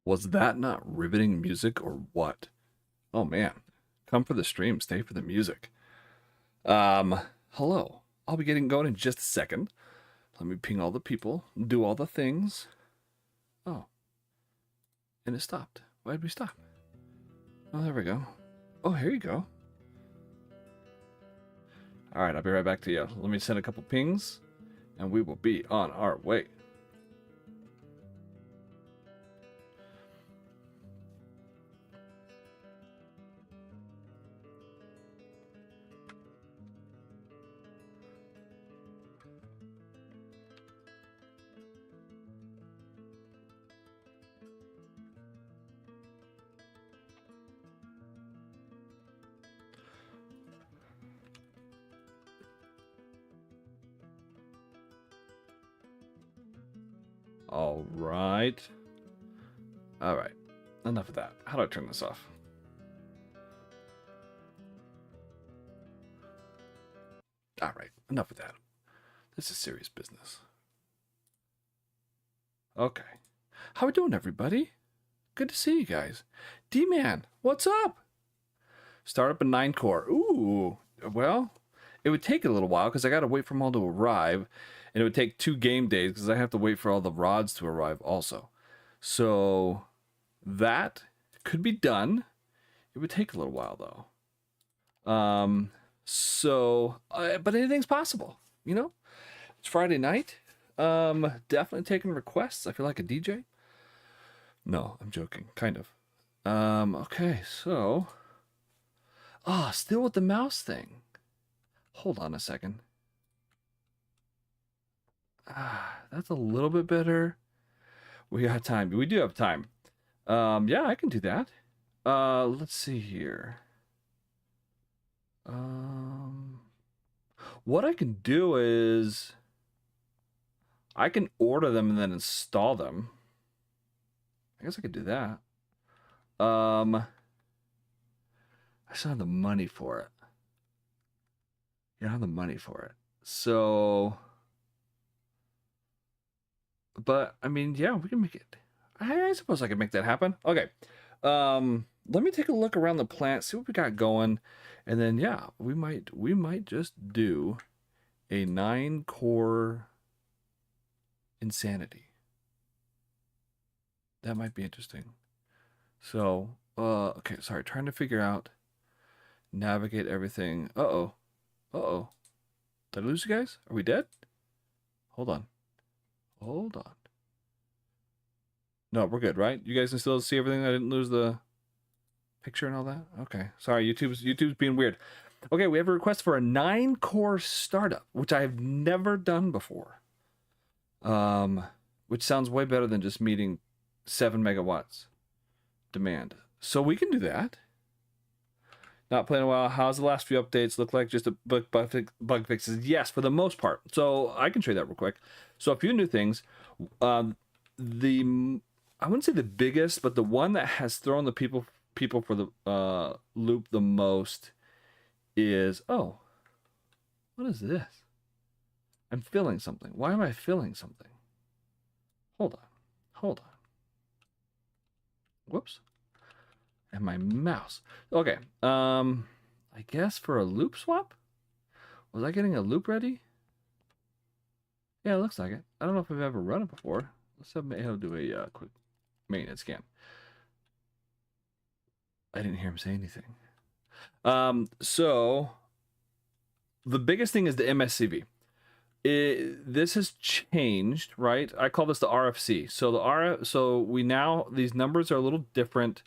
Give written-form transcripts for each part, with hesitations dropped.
Was that not riveting music or what? Oh man. Come for the stream, stay for the music. Um, Hello. I'll be getting going in just a second. Let me ping all the people, do all the things. Oh, and it stopped. Why did we stop? Oh, there we go. Oh, here you go. All right, I'll be right back to you. Let me send a couple pings, and we will be on our way. All right. All right. Enough of that. How do I turn this off? All right. Enough of that. This is serious business. Okay. How we doing, everybody? Good to see you guys. D-Man, what's up? Start up a 9-core. Ooh. Well, it would take a little while because I got to wait for them all to arrive. And it would take 2 game days because I have to wait for all the rods to arrive also. So that could be done. It would take a little while though. But anything's possible, you know? It's Friday night. Definitely taking requests. I feel like a DJ. No, I'm joking, kind of. Okay, so still with the mouse thing. Hold on a second. That's a little bit better. We got time. We do have time. Yeah, I can do that. Let's see here. What I can do is I can order them and then install them. I guess I could do that. I just don't have the money for it. You don't have the money for it. So, but I mean, yeah, we can make it. I suppose I can make that happen. Okay. Let me take a look around the plant, see what we got going, and then yeah, we might just do a 9-core insanity. That might be interesting. So, okay, sorry, trying to figure out, navigate everything. Uh-oh. Uh-oh. Did I lose you guys? Are we dead? Hold on. Hold on. No, we're good, right? You guys can still see everything? I didn't lose the picture and all that? Okay. Sorry, YouTube's being weird. Okay, we have a request for a 9-core startup, which I have never done before. Which sounds way better than just meeting 7 megawatts demand. So we can do that. Not playing a while. How's the last few updates look like? Just a bug fixes? Yes, for the most part. So I can show you that real quick. So a few new things. I wouldn't say the biggest, but the one that has thrown the people for the loop the most is, oh, what is this? I'm feeling something. Why am I feeling something? Hold on. Whoops. And my mouse. Okay. I guess for a loop swap? Was I getting a loop ready? Yeah, it looks like it. I don't know if I've ever run it before. Let's have Mayo do a quick maintenance scan. I didn't hear him say anything. So the biggest thing is the MSCV. This has changed, right? I call this the RFC. So we now, these numbers are a little different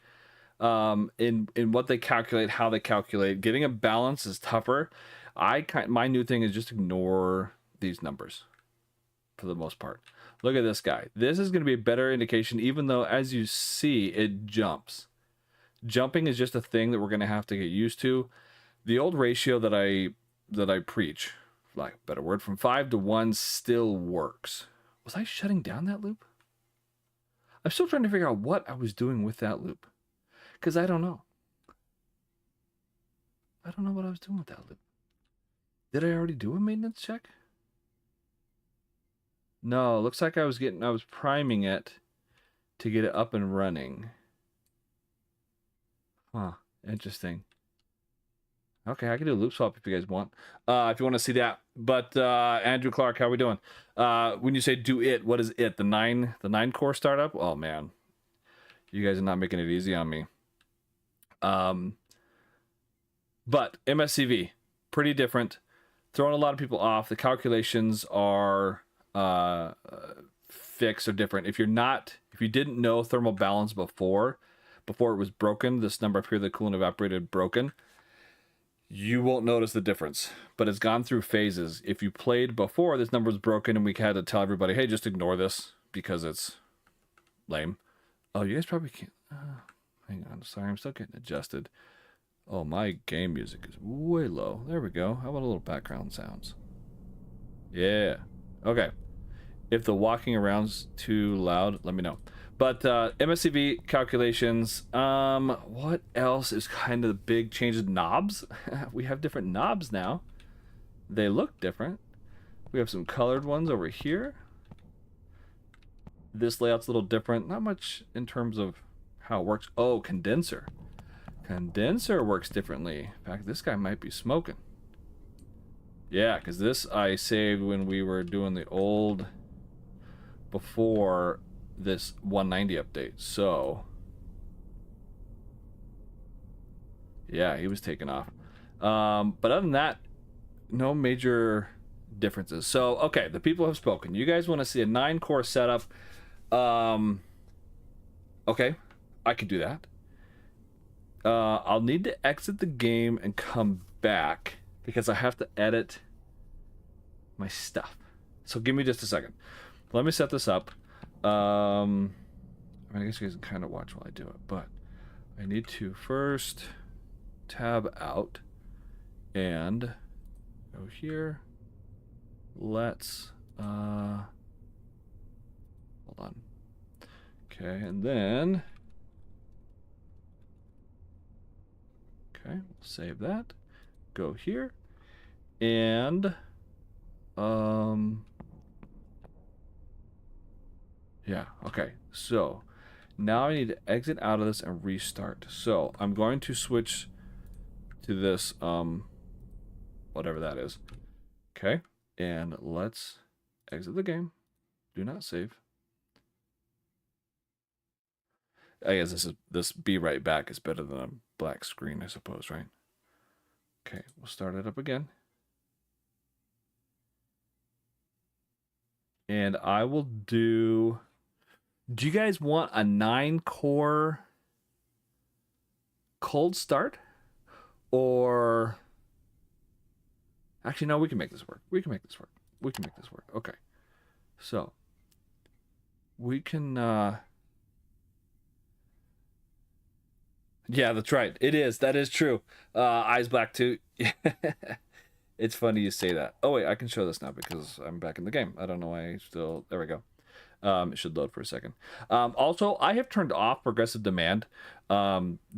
in what they calculate, how they calculate. Getting a balance is tougher. My new thing is just ignore these numbers for the most part. Look at this guy. This is going to be a better indication, even though as you see it jumps. Jumping is just a thing that we're going to have to get used to. The old ratio that I preach, for lack of a better word, from 5 to 1 still works. Was I shutting down that loop? I'm still trying to figure out what I was doing with that loop, because I don't know. I don't know what I was doing with that loop. Did I already do a maintenance check? No, looks like I was priming it, to get it up and running. Huh, interesting. Okay, I can do a loop swap if you guys want. If you want to see that. But Andrew Clark, how we doing? When you say do it, what is it? The nine core startup? Oh man. You guys are not making it easy on me. But MSCV, pretty different. Throwing a lot of people off. The calculations are fixed or different. If you didn't know thermal balance before it was broken, this number up here, the coolant evaporated broken, you won't notice the difference. But it's gone through phases. If you played before, this number was broken and we had to tell everybody, hey, just ignore this because it's lame. Oh, you guys probably can't. Hang on, sorry, I'm still getting adjusted. Oh, my game music is way low. There we go. How about a little background sounds? Yeah. Okay. If the walking around's too loud, let me know. But MSCV calculations. What else is kind of the big changes? Knobs. We have different knobs now. They look different. We have some colored ones over here. This layout's a little different. Not much in terms of how it works. Oh, condenser. Condenser works differently. In fact, this guy might be smoking. Yeah, because this I saved when we were doing the old, before this 190 update. So, yeah, he was taken off. But other than that, no major differences. So, okay, the people have spoken. You guys want to see a 9-core setup? Okay, I could do that. I'll need to exit the game and come back because I have to edit my stuff. So give me just a second. Let me set this up. I mean, I guess you guys can kind of watch while I do it, but I need to first tab out and go here. Let's hold on. Okay, and then okay, we'll save that. Go here and yeah, okay. So now I need to exit out of this and restart. So I'm going to switch to this whatever that is. Okay, and let's exit the game. Do not save. I guess this be right back is better than a black screen, I suppose, right? Okay, we'll start it up again. And I will do you guys want a 9-core cold start? Or actually no, we can make this work. We can make this work. We can make this work. Okay. So we can yeah, that's right. It is. That is true. Eyes black too. It's funny you say that. Oh wait, I can show this now because I'm back in the game. I don't know why I still. There we go. It should load for a second. Also, I have turned off progressive demand.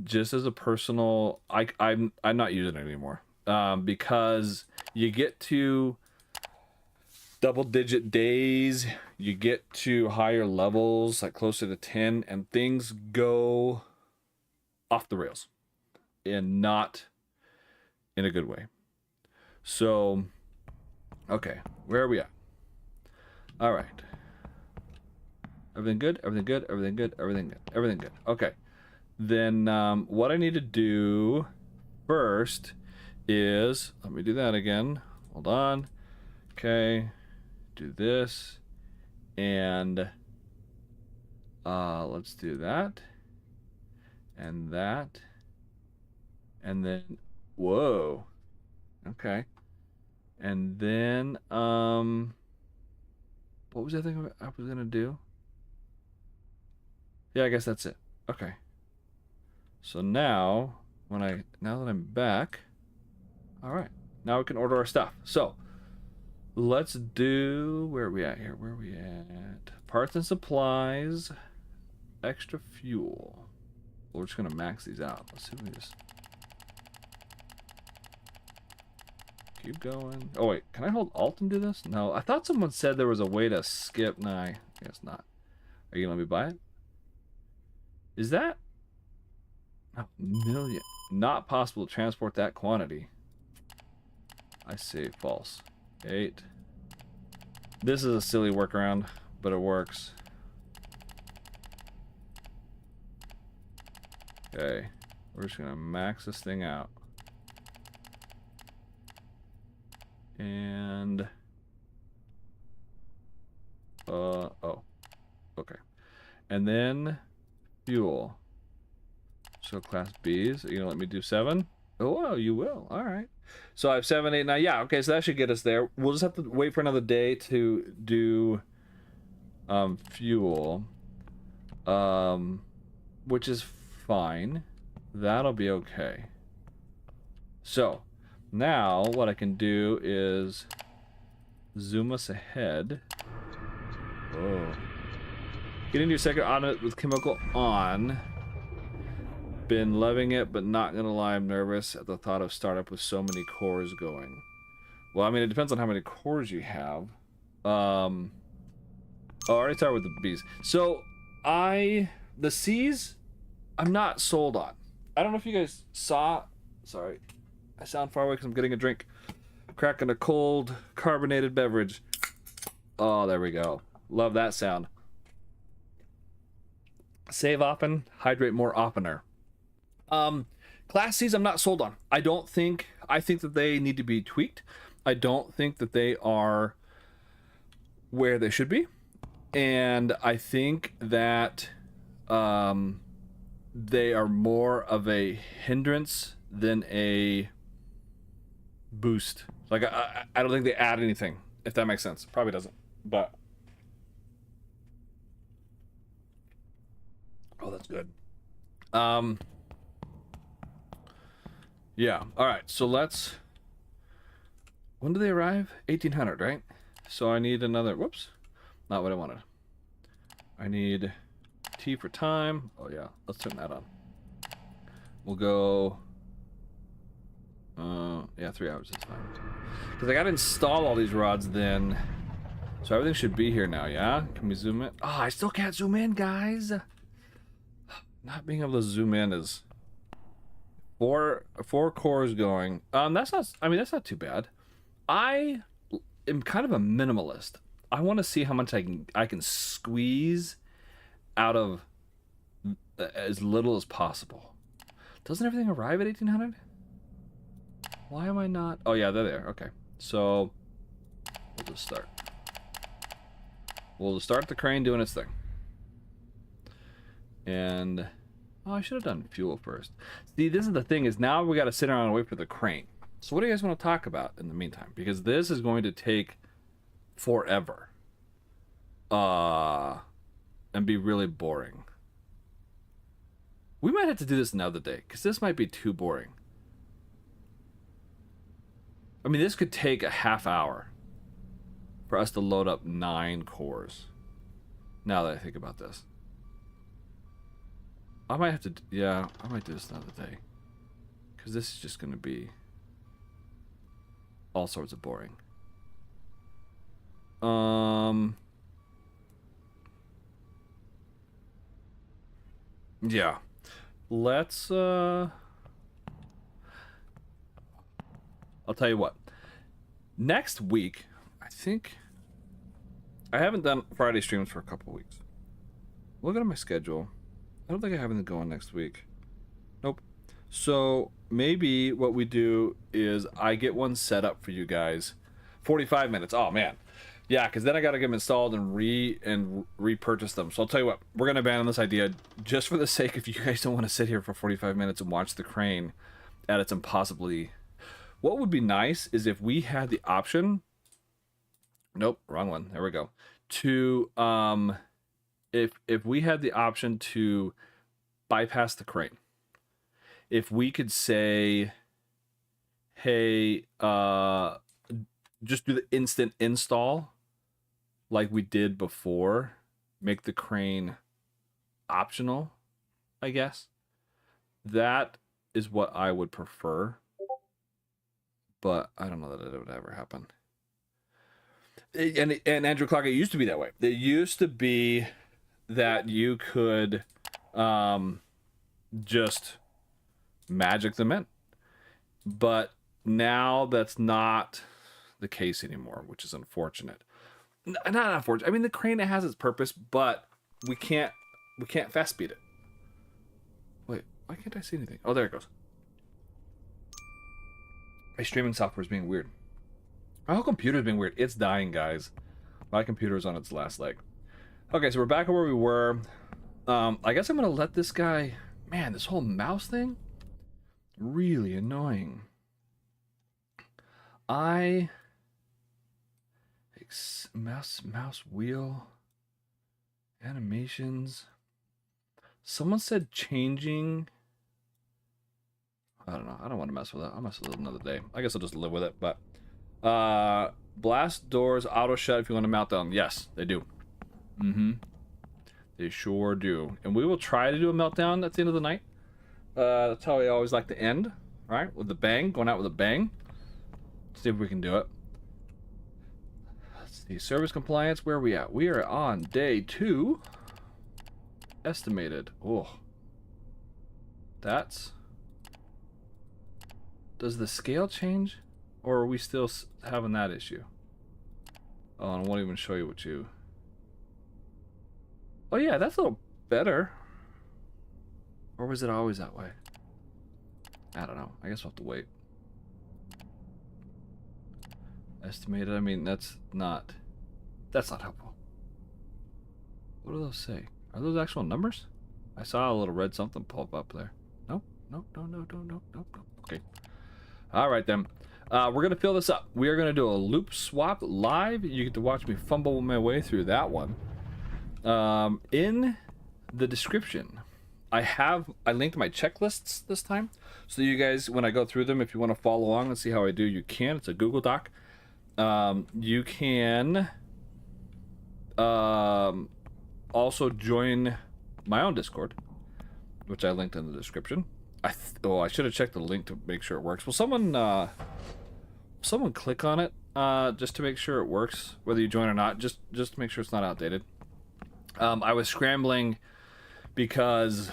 Just as a personal, I'm not using it anymore. Because you get to double-digit days, you get to higher levels, like closer to 10, and things go off the rails, and not in a good way. So, okay, where are we at? All right. Everything good? Everything good? Everything good? Everything good? Everything good. Okay. Then what I need to do first is, let me do that again. Hold on. Okay. Do this. And let's do that. And that. And then, whoa. Okay. And then, what was the thing I was going to do? Yeah, I guess that's it. Okay. So now that I'm back, all right, now we can order our stuff. So let's do, where are we at here? Where are we at? Parts and supplies, extra fuel. We're just gonna max these out. Let's see if we just keep going. Oh wait, can I hold Alt and do this? No, I thought someone said there was a way to skip. No, I guess not. Are you gonna let me buy it? Is that a million? Not possible to transport that quantity. I say false. 8. This is a silly workaround, but it works. Okay, we're just gonna max this thing out. And oh, okay. And then fuel. So class B's. Are you gonna let me do 7? Oh, you will. All right. So I have 7, 8, 9. Yeah. Okay. So that should get us there. We'll just have to wait for another day to do fuel, which is fine. That'll be okay. So now what I can do is zoom us ahead. Oh. Getting your second audit with chemical on. Been loving it, but not gonna lie, I'm nervous at the thought of startup with so many cores going. Well, I mean, it depends on how many cores you have. Oh, I already started with the B's. So, the C's, I'm not sold on. I don't know if you guys saw, sorry, I sound far away because I'm getting a drink. Cracking a cold, carbonated beverage. Oh, there we go. Love that sound. Save often, hydrate more oftener. Class C's I'm not sold on. I think that they need to be tweaked. I don't think that they are where they should be. And I think that they are more of a hindrance than a boost. Like, I don't think they add anything, if that makes sense. Probably doesn't, but... Oh, that's good. Yeah, alright, so let's... When do they arrive? 1800, right? So I need another... Whoops. Not what I wanted. I need T for time. Oh, yeah. Let's turn that on. We'll go... yeah, 3 hours is fine. Because I gotta install all these rods then. So everything should be here now, yeah? Can we zoom in? Oh, I still can't zoom in, guys! Not being able to zoom in is... Four cores going. That's not... I mean, that's not too bad. I am kind of a minimalist. I want to see how much I can squeeze out of as little as possible. Doesn't everything arrive at 1800? Why am I not? Oh yeah, they're there. Okay, so we'll just start. We'll just start the crane doing its thing. And oh, I should have done fuel first. See, this is the thing, is now we got to sit around and wait for the crane. So what do you guys want to talk about in the meantime? Because this is going to take forever. And be really boring. We might have to do this another day, because this might be too boring. I mean, this could take a half hour for us to load up 9 cores. Now that I think about this. I might have to, yeah, I might do this another day. Because this is just going to be all sorts of boring. Yeah. Let's, I'll tell you what. Next week, I think, I haven't done Friday streams for a couple weeks. Looking at my schedule, I don't think I have anything going next week. Nope. So maybe what we do is I get one set up for you guys. 45 minutes. Oh man. Yeah, because then I got to get them installed and repurchase them. So I'll tell you what, we're going to abandon this idea just for the sake if you guys don't want to sit here for 45 minutes and watch the crane at its impossibly... What would be nice is if we had the option... Nope, wrong one. There we go. To, if we had the option to bypass the crane. If we could say, hey, just do the instant install like we did before, make the crane optional, I guess. That is what I would prefer, but I don't know that it would ever happen. And Andrew Clark, it used to be that way. It used to be that you could just magic them in. But now that's not the case anymore, which is unfortunate. Not unfortunate. I mean, the crane has its purpose, but we can't fast speed it. Wait, why can't I see anything? Oh, there it goes. My streaming software is being weird. My whole computer's being weird. It's dying, guys. My computer is on its last leg. Okay, so we're back where we were. I guess I'm gonna let this guy. Man, this whole mouse thing, really annoying. Mouse wheel animations. Someone said changing. I don't know. I don't want to mess with that. I'll mess with it another day. I guess I'll just live with it. But blast doors auto shut if you want to mount them. Yes, they do. They sure do. And we will try to do a meltdown at the end of the night. That's how we always like to end, right? With a bang, going out with a bang. Let's see if we can do it. Let's see, service compliance, where are we at? We are on day 2. Estimated. Oh. That's... Does the scale change? Or are we still having that issue? Oh, and I won't even show you what you... Oh yeah, that's a little better. Or was it always that way? I don't know. I guess we'll have to wait. Estimated, I mean, that's not helpful. What do those say? Are those actual numbers? I saw a little red something pop up there. No. Okay. All right, then. We're going to fill this up. We are going to do a loop swap live. You get to watch me fumble my way through that one. In the description, I linked my checklists this time. So you guys, when I go through them, if you want to follow along and see how I do, you can. It's a Google Doc. You can also join my own Discord, which I linked in the description. I should have checked the link to make sure it works. Will someone click on it just to make sure it works, whether you join or not, just to make sure it's not outdated. I was scrambling because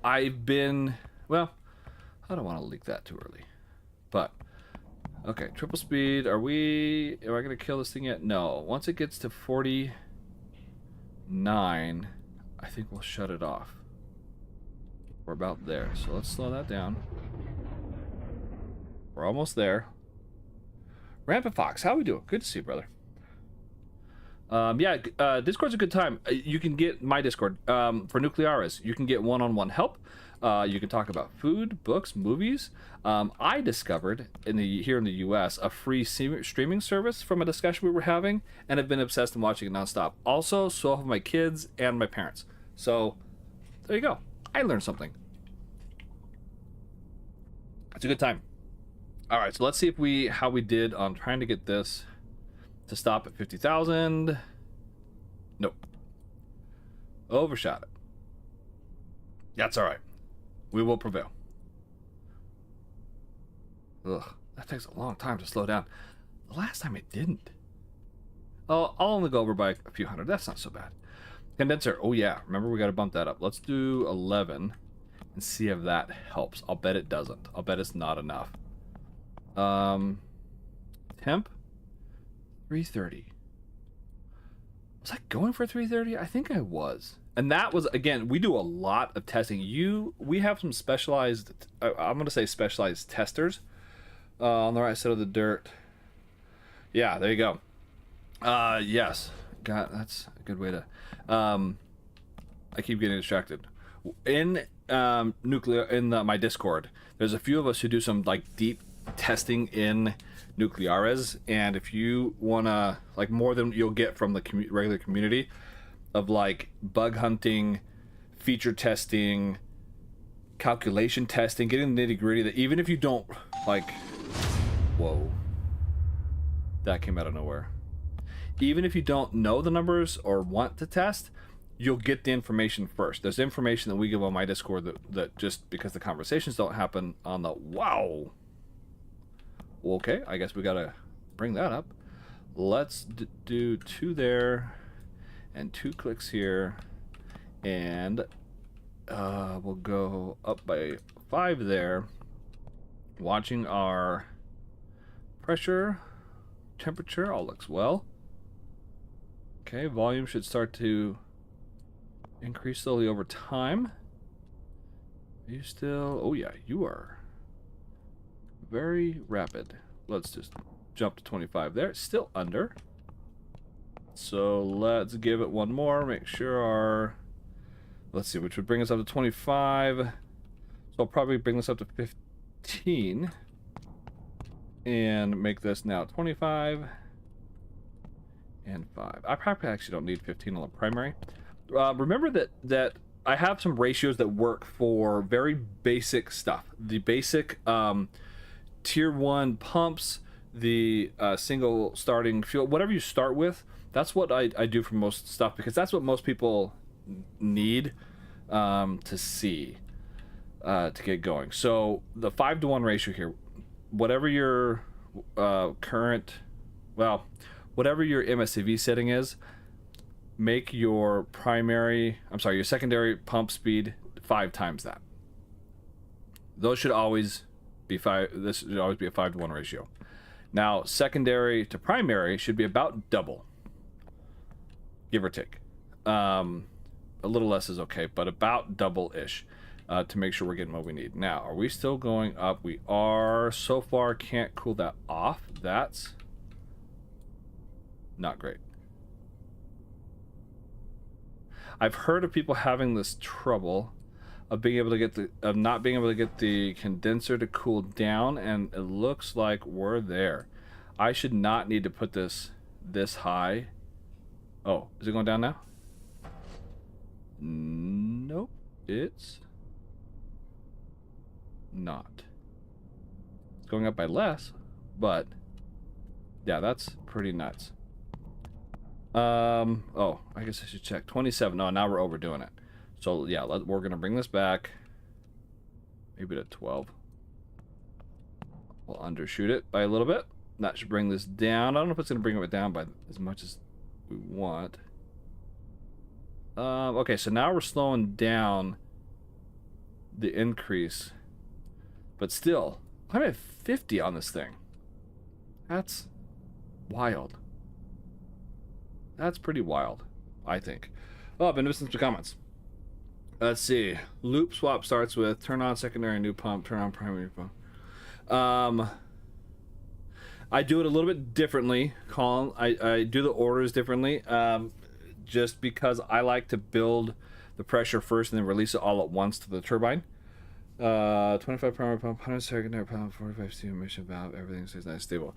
I've been, well, I don't want to leak that too early, but okay, triple speed. Am I gonna kill this thing yet? No. Once it gets to 49, I think we'll shut it off. We're about there, so let's slow that down. We're almost there. Rampant Fox, how we doing? Good to see you, brother. Discord's a good time. You can get my Discord for Nuclearis. You can get one-on-one help. You can talk about food, books, movies. I discovered here in the U.S. a free streaming service from a discussion we were having, and have been obsessed in watching it nonstop. Also, so have my kids and my parents. So there you go. I learned something. It's a good time. All right, so let's see how we did on trying to get this to stop at 50,000. Nope. Overshot it. That's all right. We will prevail. Ugh, that takes a long time to slow down. The last time it didn't. Oh, I'll only go over by a few hundred. That's not so bad. Condenser. Oh yeah, remember we got to bump that up. Let's do 11 and see if that helps. I'll bet it doesn't. I'll bet it's not enough. Temp 330. Was I going for 330? I think I was. And that was, again, we do a lot of testing. We have some specialized, I'm going to say specialized testers on the right side of the dirt. Yeah, there you go. Yes. God, that's a good way to, I keep getting distracted. In my Discord, there's a few of us who do some like deep testing in Nuclearis, and if you wanna like more than you'll get from the regular community of like bug hunting, feature testing, calculation testing, getting the nitty-gritty, that even if you don't like, whoa, that came out of nowhere. Even if you don't know the numbers or want to test, you'll get the information first. There's information that we give on my Discord that just because the conversations don't happen on the wow. Okay, I guess we gotta bring that up. Let's do 2 there and 2 clicks here, and We'll go up by 5 there. Watching our pressure, temperature, all looks well. Okay, volume should start to increase slowly over time. Are you still... Oh yeah, you are very rapid. Let's just jump to 25 there. It's still under. So let's give it one more. Make sure our... Let's see, which would bring us up to 25. So I'll probably bring this up to 15. And make this now 25. And 5. I probably actually don't need 15 on the primary. Remember that I have some ratios that work for very basic stuff. The basic tier 1 pumps, the single starting fuel, whatever you start with, that's what I do for most stuff, because that's what most people need to see to get going. So the 5-to-1 ratio here, whatever your current, well, whatever your MSCV setting is, make your primary, your secondary pump speed 5 times that. Those should always be 5. This should always be a 5-to-1 ratio. Now, secondary to primary should be about double, give or take. A little less is okay, but about double-ish to make sure we're getting what we need. Now, are we still going up? We are. So far, can't cool that off. That's not great. I've heard of people having this trouble of being able to get not being able to get the condenser to cool down, and it looks like we're there. I should not need to put this high. Oh, is it going down now? Nope, it's not. It's going up by less, but yeah, that's pretty nuts. Oh, I guess I should check. 27. No, now we're overdoing it. So yeah, we're gonna bring this back maybe to 12. We'll undershoot it by a little bit. That should bring this down. I don't know if it's gonna bring it down by as much as we want. Okay, so now we're slowing down the increase, but still, I'm at 50 on this thing. That's wild. That's pretty wild, I think. Oh, I've been missing some comments. Let's see. Loop swap starts with turn on secondary new pump, turn on primary pump. I do it a little bit differently, Colin. I do the orders differently, just because I like to build the pressure first and then release it all at once to the turbine. 25 primary pump, 100 secondary pump, 45 steam emission valve, everything stays nice stable.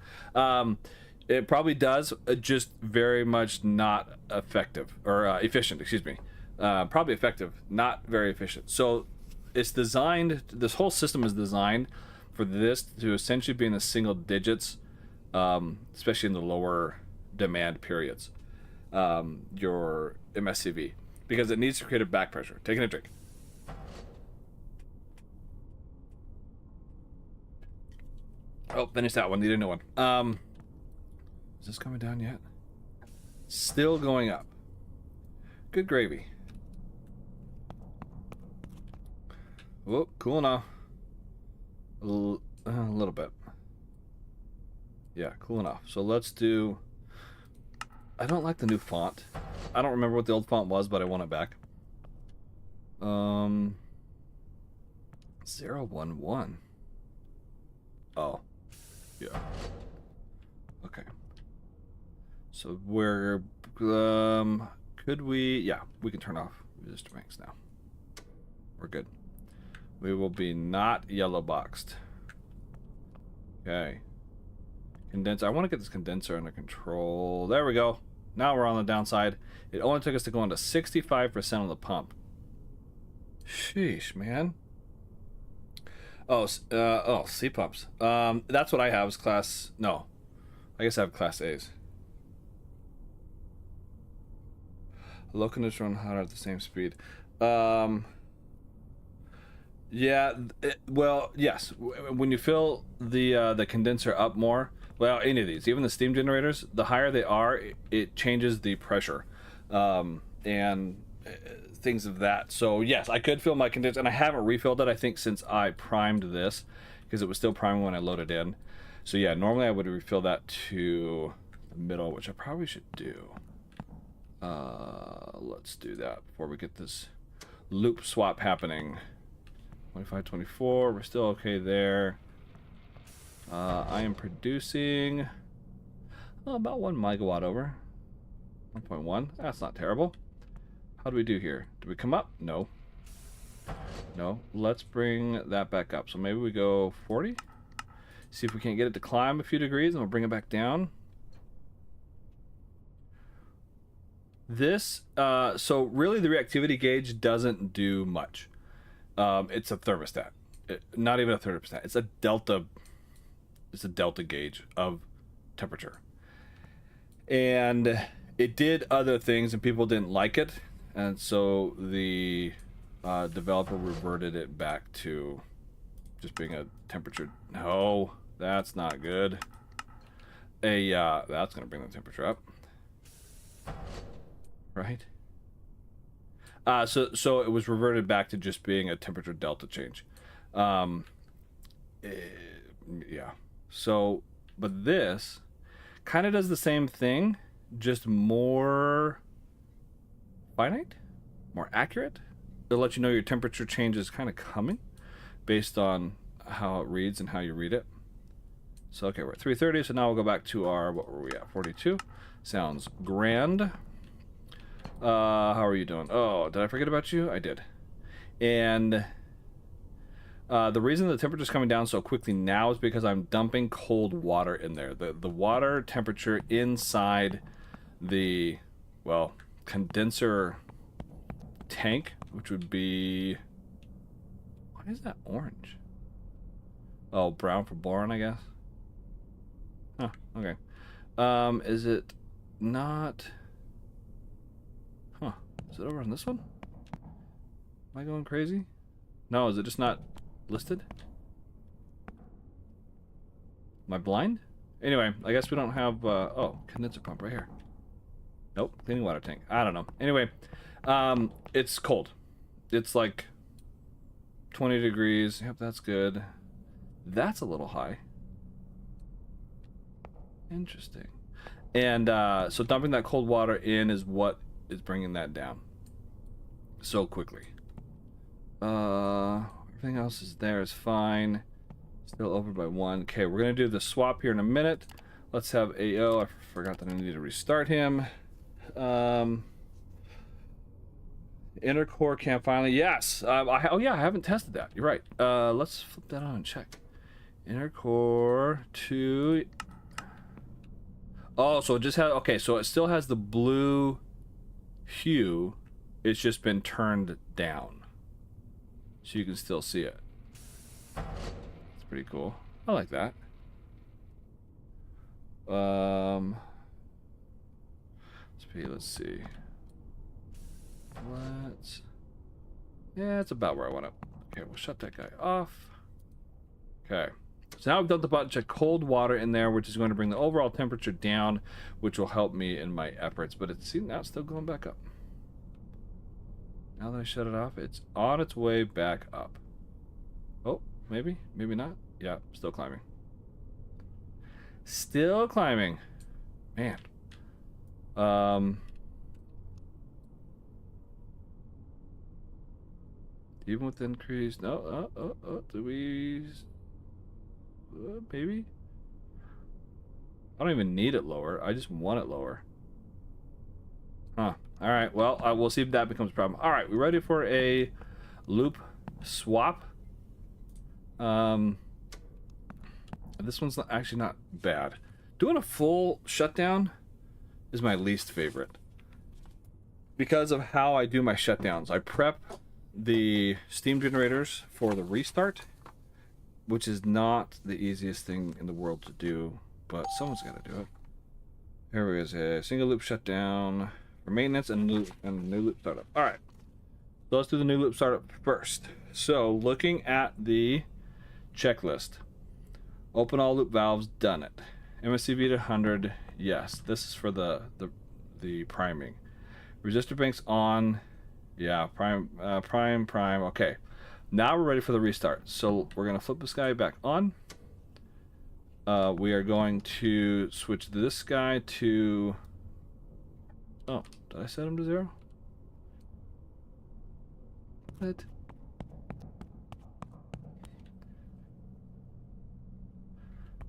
It probably does, just very much not effective, or efficient, excuse me. Probably effective, not very efficient. So it's designed, this whole system is designed for this to essentially be in the single digits, especially in the lower demand periods, your MSCV, because it needs to create a back pressure. Taking a drink. Oh, finished that one. Need a new one. Is this coming down yet? Still going up. Good gravy. Whoa, cool now. A little bit. Yeah, cool enough. So let's do... I don't like the new font. I don't remember what the old font was, but I want it back. 011. Oh. Yeah. Okay. So we're... could we... Yeah, we can turn off resistor banks now. We're good. We will be not yellow boxed. Okay. Condenser. I want to get this condenser under control. There we go. Now we're on the downside. It only took us to go into 65% of the pump. Sheesh, man. Oh, C pumps. That's what I have is class... No. I guess I have class A's. Low conditioner run hotter at the same speed. Yeah, well, yes. When you fill the condenser up more, well, any of these, even the steam generators, the higher they are, it changes the pressure. And things of that. So yes, I could fill my condenser, and I haven't refilled it, I think, since I primed this, because it was still priming when I loaded in. So yeah, normally I would refill that to the middle, which I probably should do. Let's do that before we get this loop swap happening. 25, 24, we're still okay there. I am producing about 1 megawatt over. 1.1, that's not terrible. How do we do here? Do we come up? No. No, let's bring that back up. So maybe we go 40. See if we can't get it to climb a few degrees, and we'll bring it back down. This, so really the reactivity gauge doesn't do much. It's a thermostat. Not even a thermostat. It's a delta gauge of temperature. And it did other things, and people didn't like it. And so the developer reverted it back to just being a temperature. No, that's not good. That's going to bring the temperature up. Right? So it was reverted back to just being a temperature delta change. Yeah. So, but this kind of does the same thing, just more finite, more accurate. It'll let you know your temperature change is kind of coming based on how it reads and how you read it. So, okay, we're at 330, so now we'll go back to our, what were we at, 42. Sounds grand. How are you doing? Oh, did I forget about you? I did. And the reason the temperature is coming down so quickly now is because I'm dumping cold water in there. The water temperature inside the, well, condenser tank, which would be, why is that orange? Oh, brown for boron, I guess. Huh, okay. Is it not? Huh, is it over on this one? Am I going crazy? No, is it just not listed? Am I blind? Anyway, I guess we don't have, oh, condenser pump right here. Nope, cleaning water tank. I don't know. Anyway, it's cold. It's like 20 degrees. Yep, that's good. That's a little high. Interesting. And so dumping that cold water in is what is bringing that down so quickly. Everything else is there is fine. Still over by 1. Okay, we're gonna do the swap here in a minute. Let's have AO. I forgot that I need to restart him. Inner core can finally, yes. Oh yeah, I haven't tested that. You're right. Let's flip that on and check. Inner core 2. Oh, so it just has, okay, so it still has the blue hue. It's just been turned down, so you can still see it. It's pretty cool. I like that. Let's see. Yeah, it's about where I want it. Okay, we'll shut that guy off. Okay. So now we've dumped a bunch of cold water in there, which is going to bring the overall temperature down, which will help me in my efforts. But it's, see, now it's still going back up. Now that I shut it off, it's on its way back up. Oh, maybe, maybe not. Yeah, still climbing. Still climbing. Man. Even with increased, no, do we, maybe? I don't even need it lower. I just want it lower. Huh. All right. Well, we'll see if that becomes a problem. All right. We ready for a loop swap? This one's actually not bad. Doing a full shutdown is my least favorite because of how I do my shutdowns. I prep the steam generators for the restart, which is not the easiest thing in the world to do, but someone's got to do it. Here we go. A single loop shutdown for maintenance and new loop startup. All right, so let's do the new loop startup first. So looking at the checklist, open all loop valves, done it. MSCV to 100, yes. This is for the priming. Resistor banks on, Yeah, prime. Okay. Now we're ready for the restart. So we're going to flip this guy back on. We are going to switch this guy to... Oh, did I set him to 0? What?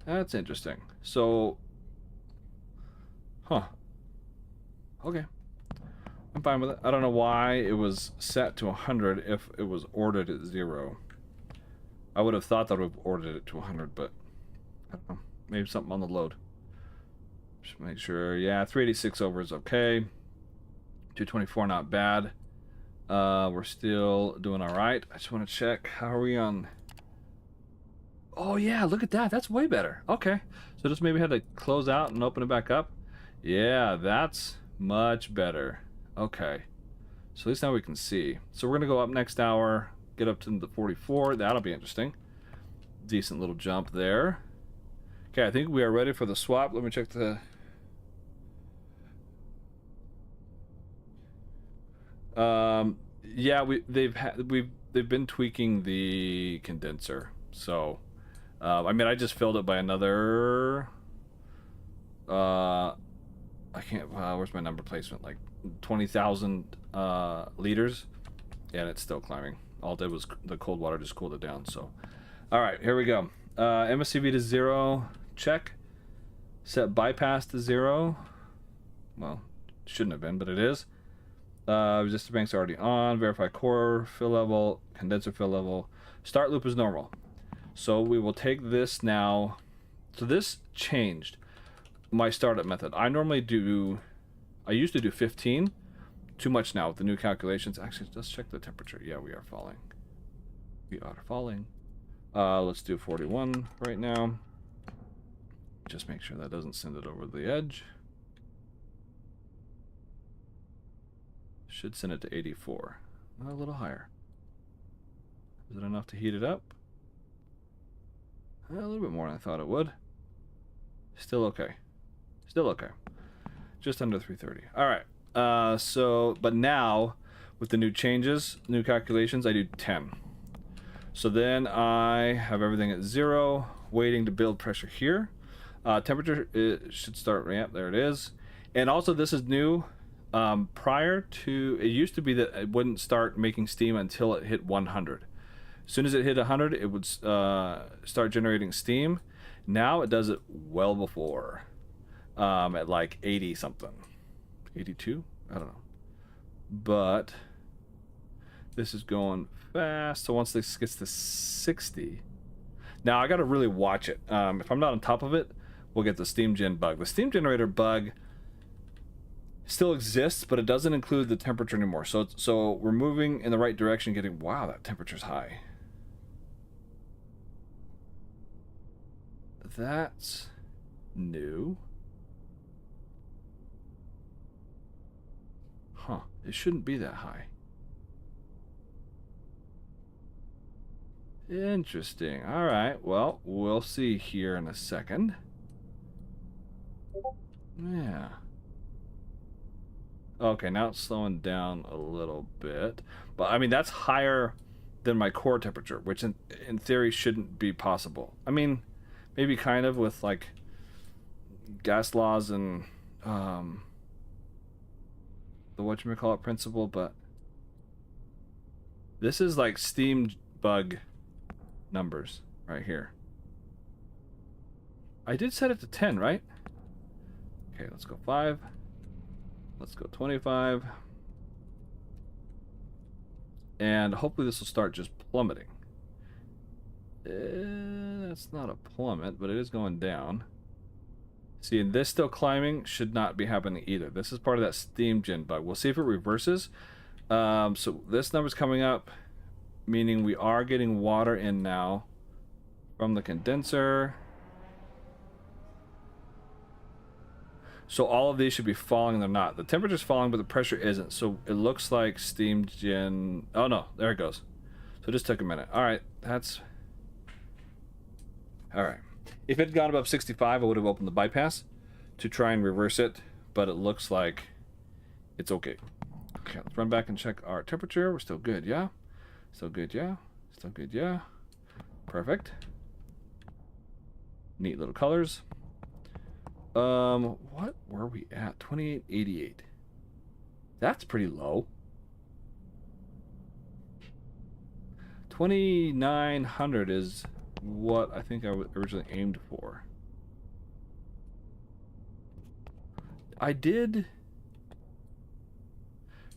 That's interesting. So... Huh. Okay. I'm fine with it. I don't know why it was set to 100 if it was ordered at 0. I would have thought that would have ordered it to 100, but... I don't know. Maybe something on the load. Just make sure. Yeah, 386 over is okay. 224 not bad. We're still doing all right. I just want to check. How are we on? Oh yeah, look at that. That's way better. Okay. So just maybe had to close out and open it back up. Yeah, that's much better. Okay. So at least now we can see. So we're going to go up next hour, get up to the 44. That'll be interesting. Decent little jump there. Okay, I think we are ready for the swap. Let me check the... Yeah, they've been tweaking the condenser. So, I mean, I just filled it by another... I can't... where's my number placement? Like 20,000 liters. Yeah, and it's still climbing. All it did was the cold water just cooled it down. So, all right, here we go. MSCV to 0. Check. Set bypass to 0. Well, shouldn't have been, but it is. Resistor bank's already on. Verify core fill level, condenser fill level. Start loop is normal. So we will take this now. So this changed my startup method. I used to do 15. Too much now with the new calculations. Actually, let's check the temperature. Yeah, we are falling. We are falling. Let's do 41 right now. Just make sure that doesn't send it over the edge. Should send it to 84. A little higher. Is it enough to heat it up? A little bit more than I thought it would. Still okay. Still okay. Just under 330. All right. But now with the new changes, new calculations, I do 10. So then I have everything at 0, waiting to build pressure here. Temperature, it should start ramp. There it is. And also this is new. Prior to, it used to be that it wouldn't start making steam until it hit 100. As soon as it hit 100, it would start generating steam. Now it does it well before, at like 80 something, 82. I don't know, but this is going fast. So once this gets to 60, now I got to really watch it. If I'm not on top of it, we'll get the steam gen bug. The steam generator bug still exists, but it doesn't include the temperature anymore. So we're moving in the right direction, getting, wow, that temperature's high. That's new. Huh, it shouldn't be that high. Interesting. All right, well, we'll see here in a second. Yeah. Okay, now it's slowing down a little bit. But, I mean, that's higher than my core temperature, which in theory shouldn't be possible. I mean, maybe kind of with, like, gas laws and the whatchamacallit principle, but this is like steam bug numbers right here. I did set it to 10, right? Okay, let's go 5. Let's go 25. And hopefully this will start just plummeting. That's not a plummet, but it is going down. See, and this still climbing should not be happening either. This is part of that steam gen bug. We'll see if it reverses. So this number's coming up, meaning we are getting water in now from the condenser. So all of these should be falling, and they're not. The temperature's falling, but the pressure isn't. So it looks like steam gen... Oh no, there it goes. So it just took a minute. All right, that's... All right. If it had gone above 65, I would have opened the bypass to try and reverse it, but it looks like it's okay. Okay, let's run back and check our temperature. We're still good, yeah? Still good, yeah? Still good, yeah? Perfect. Neat little colors. What were we at? 2888. That's pretty low. 2900 is what I think I originally aimed for. I did...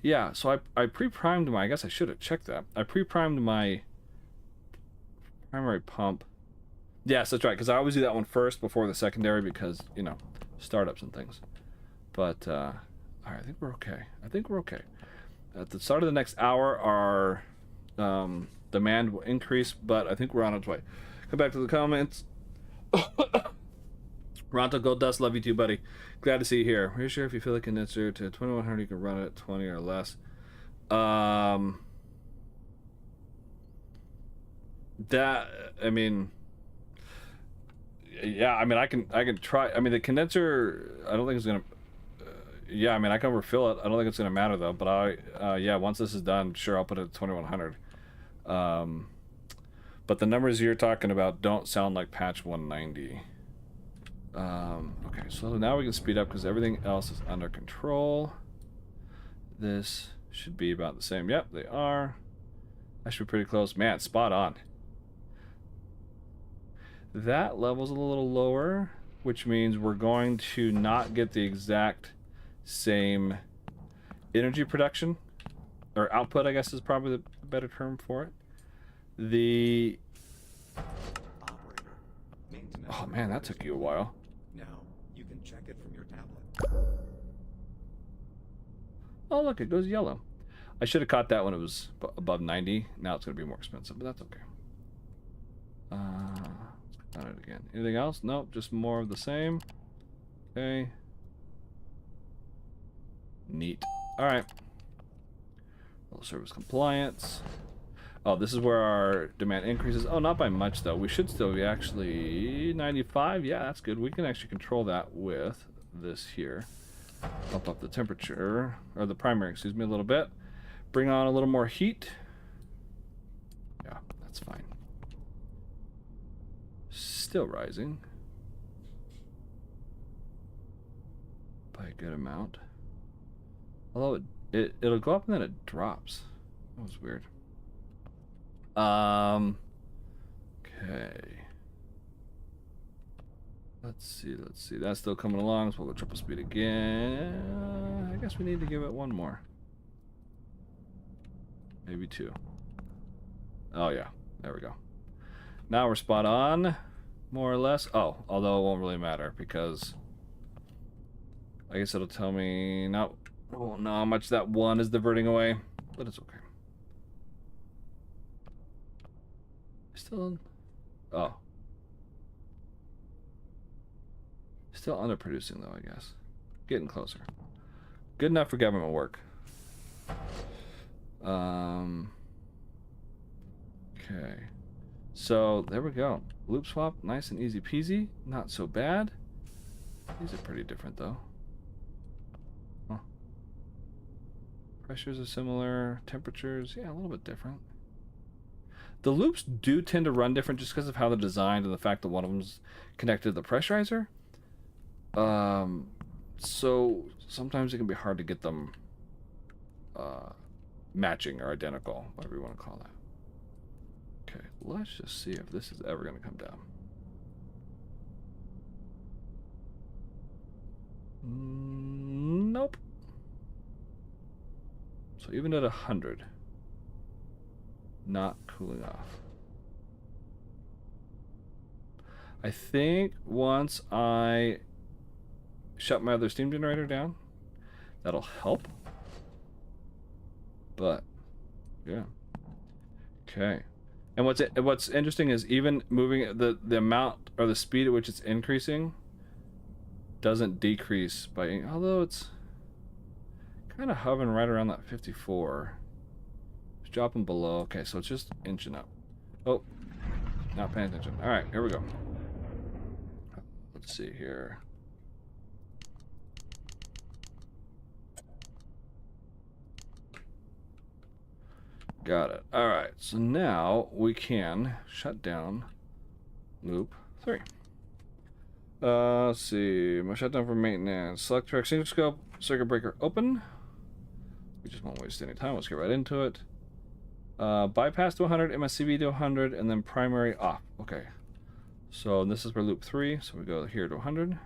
Yeah, so I pre-primed my... I guess I should have checked that. I pre-primed my primary pump. Yes, that's right, because I always do that one first before the secondary because, you know, startups and things. But, all right, I think we're okay. I think we're okay. At the start of the next hour, our demand will increase, but I think we're on its way. Come back to the comments. Ronto Gold Dust, love you too, buddy. Glad to see you here. Are you sure if you fill the condenser to 2100, you can run it at 20 or less? That, I mean... Yeah, I mean, I can try. I mean, the condenser, I don't think it's gonna. Yeah, I mean, I can refill it. I don't think it's gonna matter though. But yeah, once this is done, sure, I'll put it at 2100. But the numbers you're talking about don't sound like patch 190. Okay, so now we can speed up because everything else is under control. This should be about the same. Yep, they are. That should be pretty close. Man, spot on. That level's a little lower, which means we're going to not get the exact same energy production, or output, I guess is probably the better term for it. The... Oh man, that took you a while. Now, you can check it from your tablet. Oh look, it goes yellow. I should have caught that when it was above 90. Now it's going to be more expensive, but that's okay. On it again. Anything else? Nope, just more of the same. Okay. Neat. Alright. Little service compliance. Oh, this is where our demand increases. Oh, not by much though. We should still be actually 95. Yeah, that's good. We can actually control that with this here. Bump up the temperature, or the primary, excuse me, a little bit. Bring on a little more heat. Yeah, that's fine. Still rising by a good amount, although it'll go up and then it drops. That was weird. Okay, let's see, that's still coming along, so we'll go triple speed again. I guess we need to give it one more, maybe two. Oh yeah, there we go. Now we're spot on, more or less. Oh, although it won't really matter because I guess it'll tell me not. I won't know how much that one is diverting away, but it's okay. Still, oh, still underproducing though. I guess getting closer. Good enough for government work. Okay. So there we go. Loop swap, nice and easy peasy. Not so bad. These are pretty different though. Huh. Pressures are similar. Temperatures, yeah, a little bit different. The loops do tend to run different just because of how they're designed and the fact that one of them's connected to the pressurizer. So sometimes it can be hard to get them matching or identical, whatever you want to call that. Okay, let's just see if this is ever going to come down. Nope. So even at 100, not cooling off. I think once I shut my other steam generator down, that'll help. But yeah. Okay. And what's interesting is even moving the amount or the speed at which it's increasing doesn't decrease by, although it's kind of hovering right around that 54. It's dropping below. Okay, so it's just inching up. Oh, not paying attention. All right, here we go. Let's see here. Got it. All right. So now we can shut down loop 3. Let's see. My shutdown for maintenance. Select track single scope. Circuit breaker open. We just won't waste any time. Let's get right into it. Bypass to 100, MSCV to 100, and then primary off. Okay. So this is for loop 3. So we go here to 100.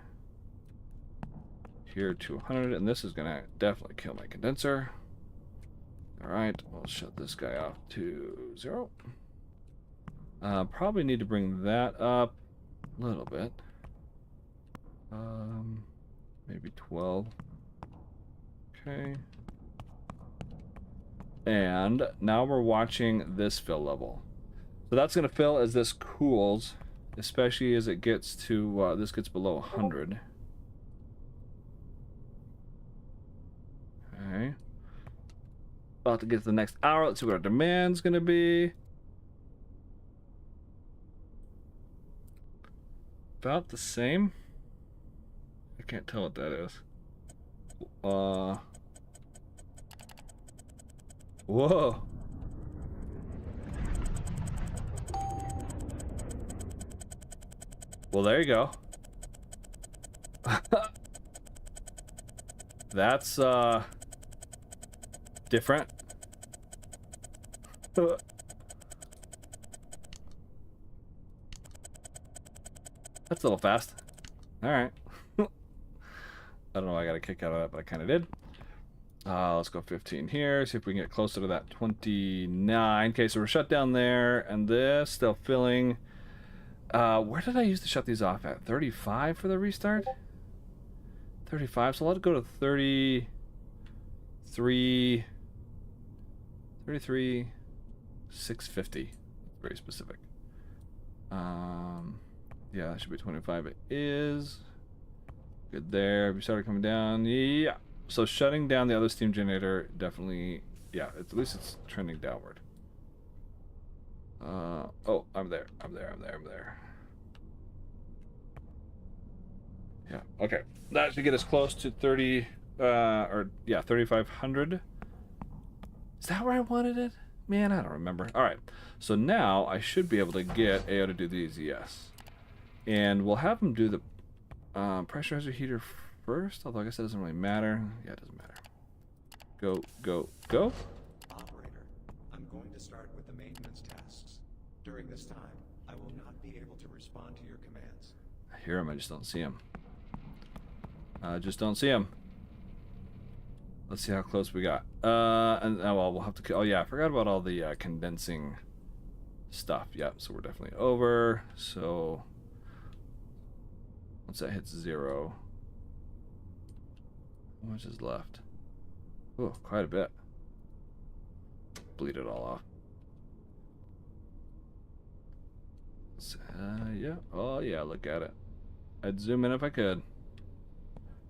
Here to 100. And this is going to definitely kill my condenser. Alright. We'll shut this guy off to 0. Probably need to bring that up a little bit. Maybe 12. Okay. And now we're watching this fill level. So that's going to fill as this cools, especially as it gets to, this gets below 100. Okay. About to get to the next hour. Let's see what our demand's going to be. About the same. I can't tell what that is. Whoa. Well, there you go. That's different. That's a little fast. All right. I don't know why I got a kick out of that, but I kind of did. Let's go 15 here. See if we can get closer to that 29. Okay, so we're shut down there, and this still filling. Where did I use to shut these off at? 35 for the restart? 35. So let's go to 33. 650. Very specific. Yeah, that should be 25. It is. Good there. We started coming down. Yeah. So shutting down the other steam generator definitely, yeah, at least it's trending downward. Oh, I'm there. Yeah, okay. That should get us close to 3,500. Is that where I wanted it? Man, I don't remember. All right. So now I should be able to get AO to do these, yes. And we'll have them do the pressurizer heater first, although I guess that doesn't really matter. Yeah, it doesn't matter. Go, go, go. Operator, I'm going to start with the maintenance tasks. During this time, I will not be able to respond to your commands. I hear him, I just don't see him. Just don't see him. Let's see how close we got. And well, we'll have to. Oh yeah, I forgot about all the condensing stuff. Yep. So we're definitely over. So once that hits 0, how much is left? Oh, quite a bit. Bleed it all off. Yeah. Oh yeah. Look at it. I'd zoom in if I could.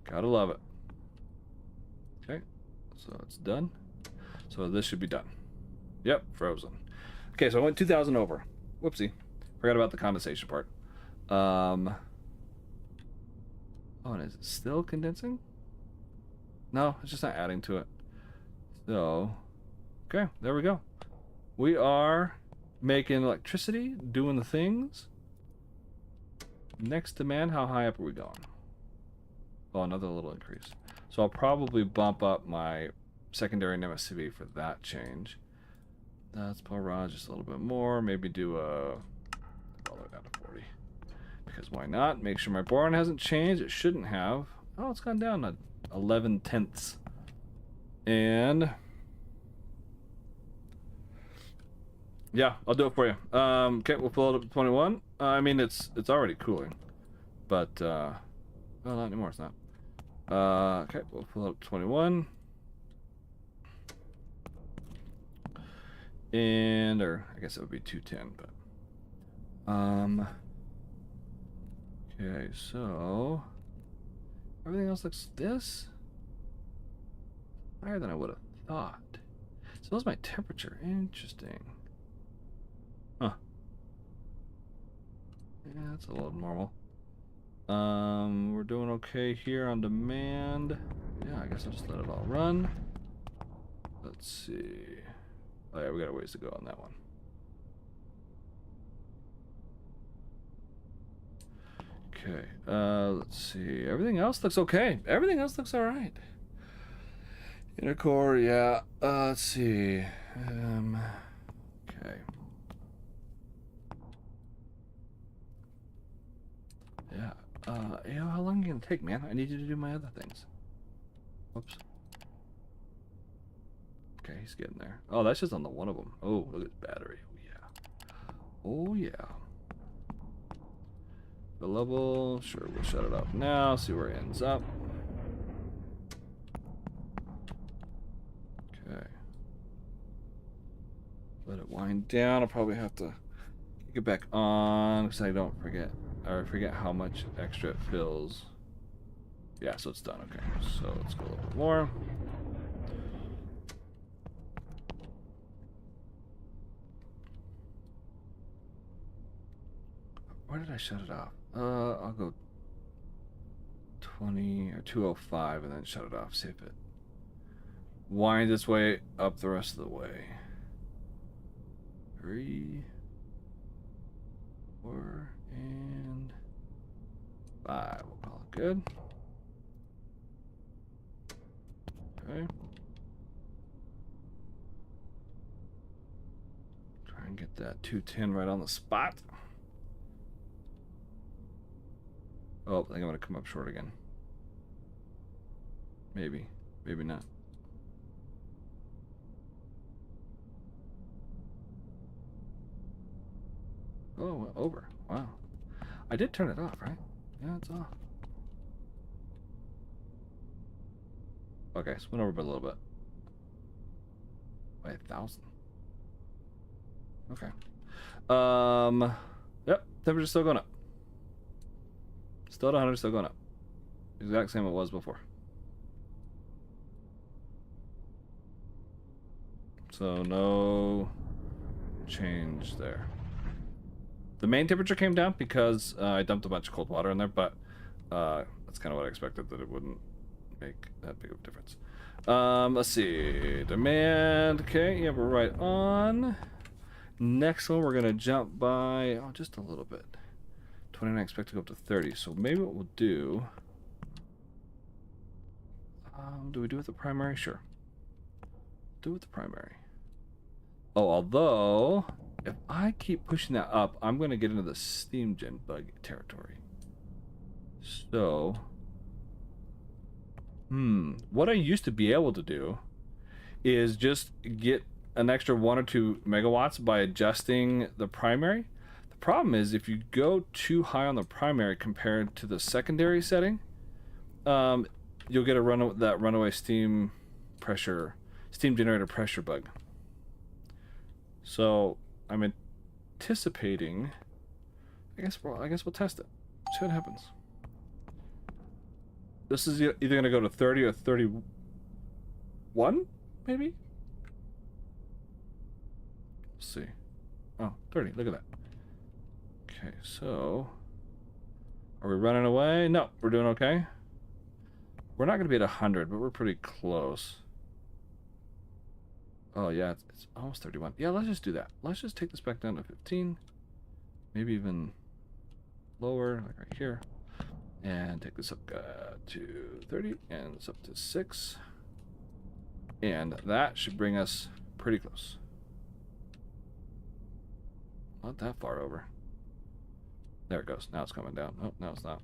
Gotta love it. Okay, so it's done. So this should be done. Yep, frozen. Okay, so I went 2,000 over. Whoopsie. Forgot about the condensation part. Oh, and is it still condensing? No, it's just not adding to it. So, okay, there we go. We are making electricity, doing the things. Next demand, how high up are we going? Oh, another little increase. So I'll probably bump up my secondary and MSCV for that change. That's Rod just a little bit more. Maybe do a all the way down to 40. Because why not? Make sure my boron hasn't changed. It shouldn't have. Oh, it's gone down to 11 tenths. And yeah, I'll do it for you. Okay, we'll fill it up to 21. I mean, it's already cooling, but well, not anymore. It's not. Okay, we'll fill it up to 21. And, or I guess it would be 210, but okay, so everything else looks this higher than I would have thought. So that's my temperature. Interesting. Huh. Yeah, that's a little normal. We're doing okay here on demand. Yeah, I guess I'll just let it all run. Let's see. Oh yeah, we got a ways to go on that one. Okay, let's see. Everything else looks okay. Everything else looks all right. Inner core, yeah. Let's see. Okay. Yeah. How long are you gonna take, man? I need you to do my other things. Whoops. Okay, he's getting there. Oh, that's just on the one of them. Oh, look at the battery. Oh, yeah. Oh, yeah. The level. Sure, we'll shut it off now. See where it ends up. Okay. Let it wind down. I'll probably have to kick it back on because I don't forget. Or I forget how much extra it fills. Yeah, so it's done. Okay, so let's go a little bit more. Where did I shut it off? I'll go 20 or 205 and then shut it off. See if it winds its way up the rest of the way. 3, 4, and 5. We'll call it good. Okay. Try and get that 210 right on the spot. Oh, I think I'm gonna come up short again. Maybe, maybe not. Oh, over. Wow. I did turn it off, right? Yeah, it's off. Okay, so went over by a little bit. By 1,000. Okay. Yep, temperature's still going up. Still at 100, still going up. Exact same it was before. So no change there. The main temperature came down because I dumped a bunch of cold water in there, but that's kind of what I expected, that it wouldn't make that big of a difference. Let's see. Demand. Okay, yeah, we're right on. Next one, we're going to jump by, just a little bit. 29, I expect to go up to 30. So maybe what we'll do... do we do it with the primary? Sure. Do it with the primary. Oh, although... if I keep pushing that up, I'm going to get into the steam gen bug territory. So... what I used to be able to do is just get an extra 1 or 2 megawatts by adjusting the primary. The problem is if you go too high on the primary compared to the secondary setting, you'll get that runaway steam generator pressure bug. So I'm anticipating. I guess we'll test it. See what happens. This is either going to go to 30 or 31, maybe? Let's see. Oh, 30. Look at that. Okay, so... are we running away? No, we're doing okay. We're not going to be at 100, but we're pretty close. Oh, yeah, it's almost 31. Yeah, let's just do that. Let's just take this back down to 15. Maybe even lower, like right here. And take this up to 30, and this up to 6. And that should bring us pretty close. Not that far over. There it goes. Now it's coming down. Oh, no, it's not.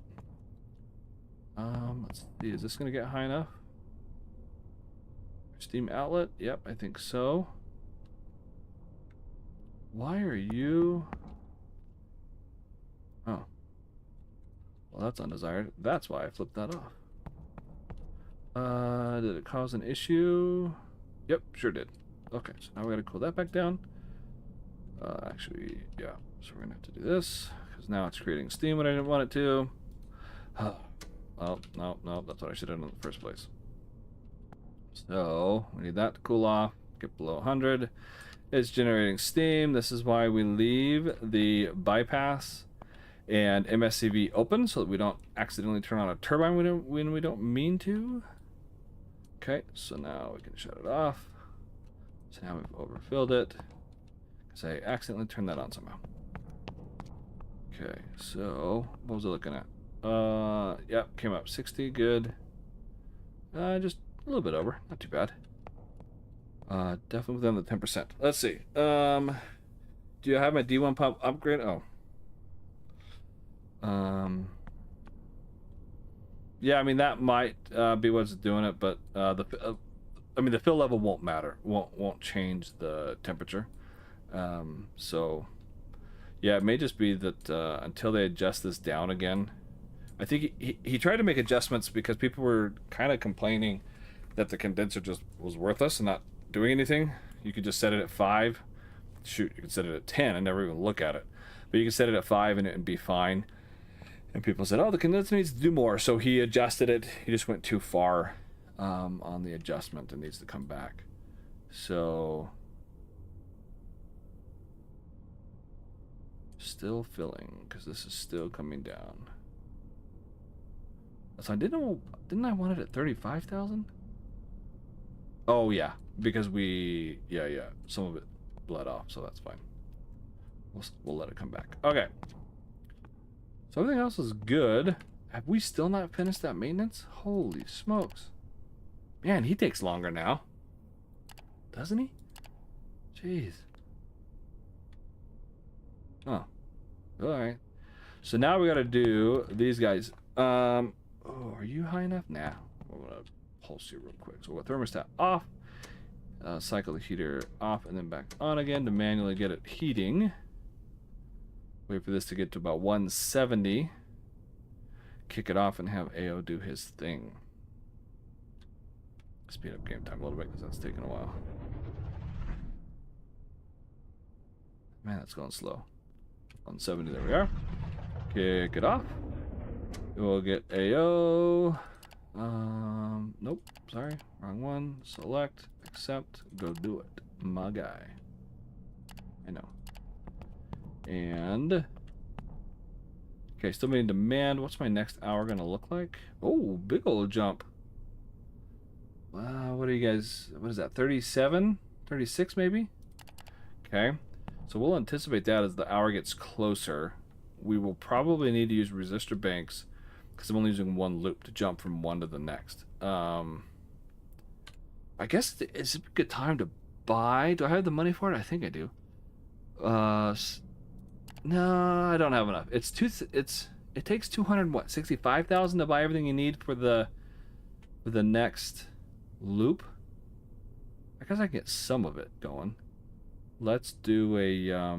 Let's see. Is this going to get high enough? Steam outlet? Yep, I think so. Why are you... oh. Well, that's undesired. That's why I flipped that off. Did it cause an issue? Yep, sure did. Okay, so now we gotta cool that back down. Actually, yeah. So we're gonna have to do this, because now it's creating steam when I didn't want it to. Oh, no, that's what I should have done in the first place. So, we need that to cool off, get below 100. It's generating steam. This is why we leave the bypass and MSCV open, so that we don't accidentally turn on a turbine when we don't mean to. Okay, so now we can shut it off. So now we've overfilled it because I accidentally turned that on somehow. Okay, so what was I looking at? Yep, came up 60, good. Just a little bit over, not too bad. Definitely within the 10%. Let's see. Do you have my D1 pump upgrade? Oh. Yeah, I mean that might be what's doing it, but I mean the fill level won't matter. Won't change the temperature. So yeah, it may just be that until they adjust this down again. I think he tried to make adjustments because people were kind of complaining that the condenser just was worthless and not doing anything. You could just set it at 5. Shoot, you could set it at 10 and never even look at it. But you can set it at 5 and it would be fine. And people said, oh, the condenser needs to do more. So he adjusted it. He just went too far on the adjustment and needs to come back. So still filling because this is still coming down. So didn't I want it at 35,000? Oh yeah, because yeah, some of it bled off, so that's fine. We'll let it come back. Okay. So everything else is good. Have we still not finished that maintenance? Holy smokes. Man, he takes longer now. Doesn't he? Jeez. Oh. Alright. So now we gotta do these guys. Oh, are you high enough? Nah. I'm gonna pulse you real quick. So we'll thermostat off. Cycle the heater off and then back on again to manually get it heating. Wait for this to get to about 170. Kick it off and have AO do his thing. Speed up game time a little bit because that's taking a while. Man, that's going slow. 170, there we are. Kick it off. We'll get AO. Nope, sorry, wrong one. Select, accept, go do it, my guy. I know. And okay, still meeting demand. What's my next hour gonna look like? Oh, big old jump. Wow, what are you guys? What is that? 37, 36 maybe? Okay, so we'll anticipate that as the hour gets closer. We will probably need to use resistor banks because I'm only using one loop to jump from one to the next. I guess it's a good time to buy. Do I have the money for it? I think I do. No, I don't have enough. It takes 200 what? 65,000 to buy everything you need for the next loop. I guess I can get some of it going. Let's do a yeah,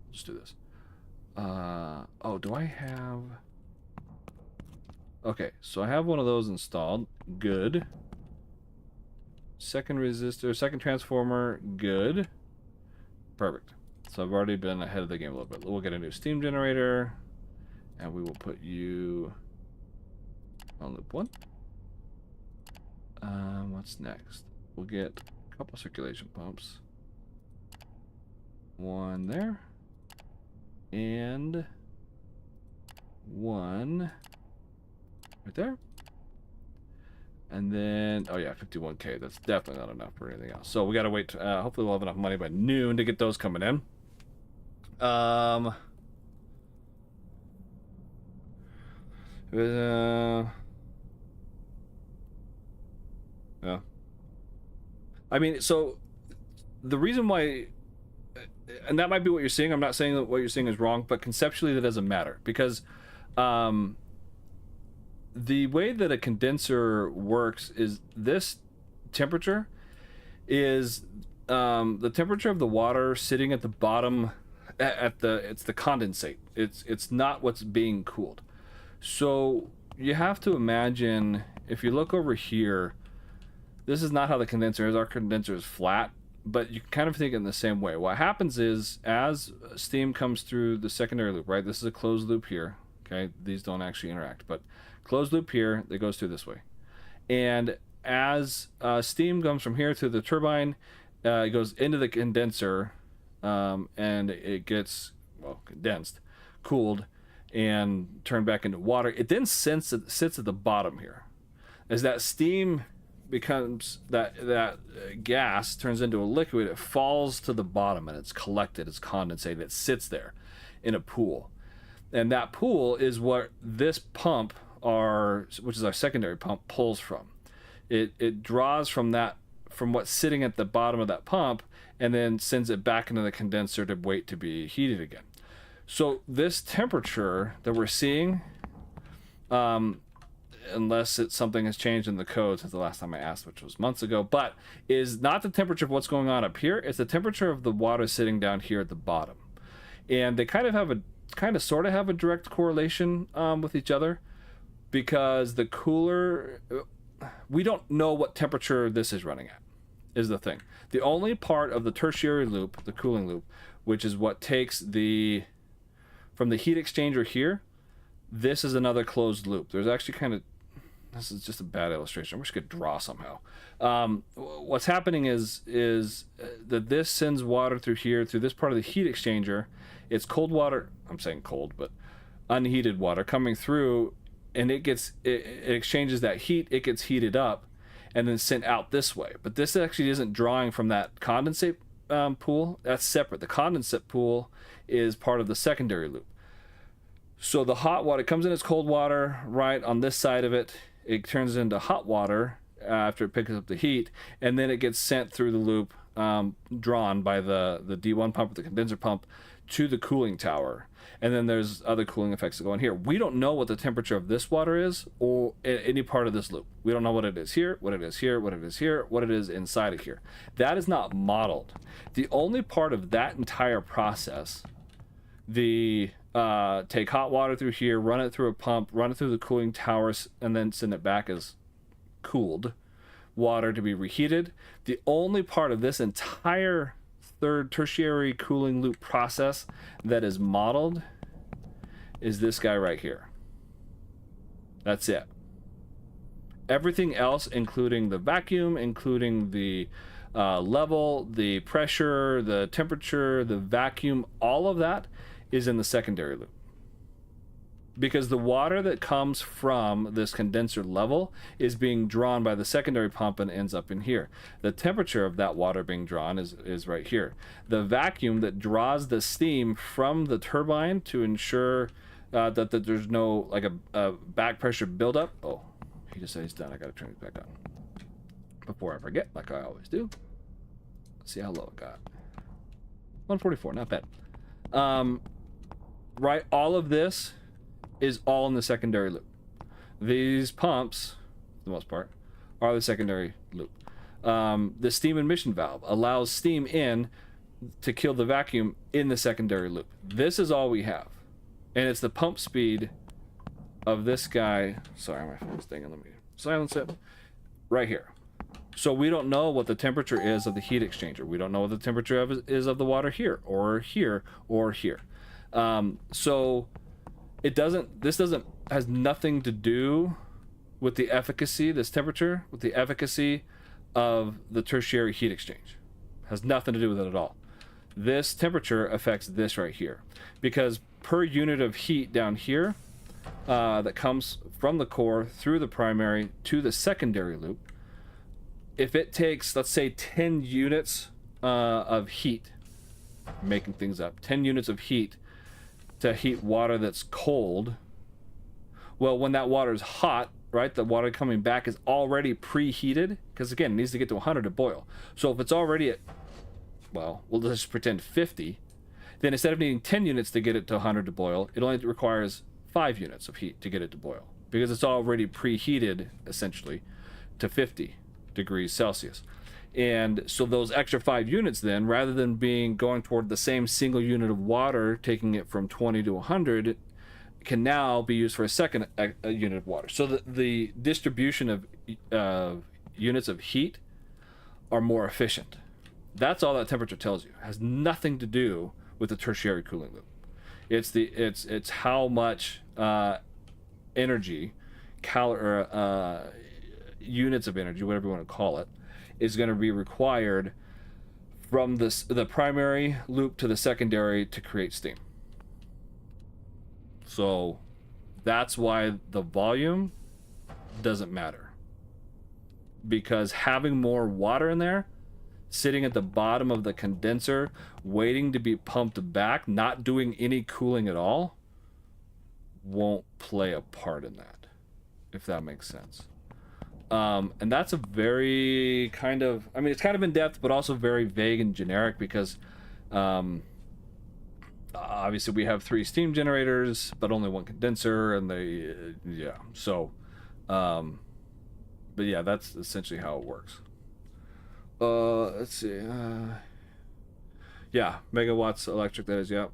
let's do this. Oh, do I have... Okay, so I have one of those installed. Good. Second resistor, second transformer, good. Perfect. So I've already been ahead of the game a little bit. We'll get a new steam generator, and we will put you on loop 1. What's next? We'll get a couple circulation pumps. One there. And one right there. And then, oh yeah, 51K. That's definitely not enough for anything else. So we gotta wait. Hopefully we'll have enough money by noon to get those coming in. Yeah. I mean, so the reason why, and that might be what you're seeing. I'm not saying that what you're seeing is wrong, but conceptually that doesn't matter because the way that a condenser works is this temperature is the temperature of the water sitting at the bottom it's the condensate. It's not what's being cooled. So you have to imagine if you look over here, this is not how the condenser is. Our condenser is flat, but you can kind of think in the same way. What happens is as steam comes through the secondary loop, right? This is a closed loop here. Okay, these don't actually interact, but closed loop here that goes through this way. And as steam comes from here to the turbine, it goes into the condenser, and it gets, well, condensed, cooled, and turned back into water. It then sits at the bottom here. As that steam becomes gas turns into a liquid, it falls to the bottom and it's collected, it's condensated, it sits there in a pool. And that pool is what this pump, which is our secondary pump, pulls from. It draws from what's sitting at the bottom of that pump and then sends it back into the condenser to wait to be heated again. So this temperature that we're seeing, unless something has changed in the code since the last time I asked, which was months ago, but is not the temperature of what's going on up here. It's the temperature of the water sitting down here at the bottom. And they kind of sort of have a direct correlation with each other, because the cooler, we don't know what temperature this is running at, is the thing. The only part of the tertiary loop, the cooling loop, which is what takes from the heat exchanger here, this is another closed loop. There's actually this is just a bad illustration. I wish I could draw somehow. What's happening is that this sends water through here, through this part of the heat exchanger. It's cold water, I'm saying cold, but unheated water coming through, and it exchanges that heat, it gets heated up, and then sent out this way. But this actually isn't drawing from that condensate pool. That's separate. The condensate pool is part of the secondary loop. So the hot water comes in as cold water, right on this side of it. It turns into hot water after it picks up the heat, and then it gets sent through the loop, drawn by the D1 pump or the condenser pump to the cooling tower. And then there's other cooling effects that go in here. We don't know what the temperature of this water is, or any part of this loop. We don't know what it is here, what it is here, what it is here, what it is inside of here. That is not modeled. The only part of that entire process, take hot water through here, run it through a pump, run it through the cooling towers, and then send it back as cooled water to be reheated. The only part of this entire tertiary cooling loop process that is modeled is this guy right here. That's it. Everything else, including the vacuum, including the level, the pressure, the temperature, the vacuum, all of that is in the secondary loop. Because the water that comes from this condenser level is being drawn by the secondary pump and ends up in here. The temperature of that water being drawn is right here. The vacuum that draws the steam from the turbine to ensure that there's no a back pressure buildup. Oh, he just said he's done. I gotta turn it back on before I forget, like I always do. Let's see how low it got. 144, not bad. Right, all of this is all in the secondary loop. These pumps, for the most part, are the secondary loop. The steam emission valve allows steam in to kill the vacuum in the secondary loop. This is all we have. And it's the pump speed of this guy. Sorry, my phone's dinging. Let me silence it. Right here. So we don't know what the temperature is of the heat exchanger. We don't know what the temperature is of the water here, or here, or here. So this has nothing to do with the efficacy, this temperature, with the efficacy of the tertiary heat exchange. Has nothing to do with it at all. This temperature affects this right here, because per unit of heat down here that comes from the core through the primary to the secondary loop, if it takes, let's say, 10 units of heat, making things up, 10 units of heat to heat water that's cold, well, when that water is hot, right, the water coming back is already preheated, because again, it needs to get to 100 to boil. So if it's already at, well, we'll just pretend 50, then instead of needing 10 units to get it to 100 to boil, it only requires 5 units of heat to get it to boil, because it's already preheated, essentially, to 50 degrees Celsius. And so those extra 5 units then, rather than going toward the same single unit of water, taking it from 20 to 100, can now be used for a second unit of water. So the distribution of units of heat are more efficient. That's all that temperature tells you. It has nothing to do with the tertiary cooling loop. It's how much energy, units of energy, whatever you want to call it, is going to be required from the primary loop to the secondary to create steam. So that's why the volume doesn't matter. because having more water in there, sitting at the bottom of the condenser, waiting to be pumped back, not doing any cooling at all, won't play a part in that, if that makes sense. And that's a very kind of, I mean, it's kind of in depth, but also very vague and generic because obviously we have 3 steam generators, but only 1 condenser, and they, yeah. So, but yeah, that's essentially how it works. Let's see. Yeah, megawatts electric. That is. Yep.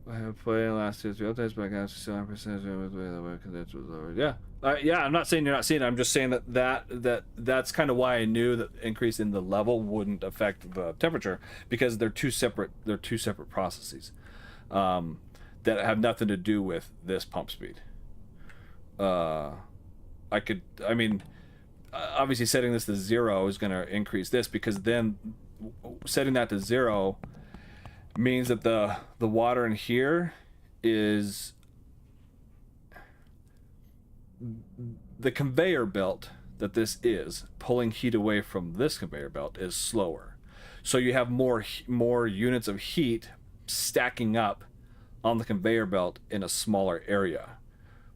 I have played last 2 updates, but I got 7% was lower. Yeah. Yeah, I'm not saying you're not seeing it. I'm just saying that's kind of why I knew that increase in the level wouldn't affect the temperature, because they're two separate processes that have nothing to do with this pump speed. I mean, obviously setting this to 0 is going to increase this, because then setting that to 0 means that the water in here is the conveyor belt that this is pulling heat away from this conveyor belt is slower, so you have more units of heat stacking up on the conveyor belt in a smaller area,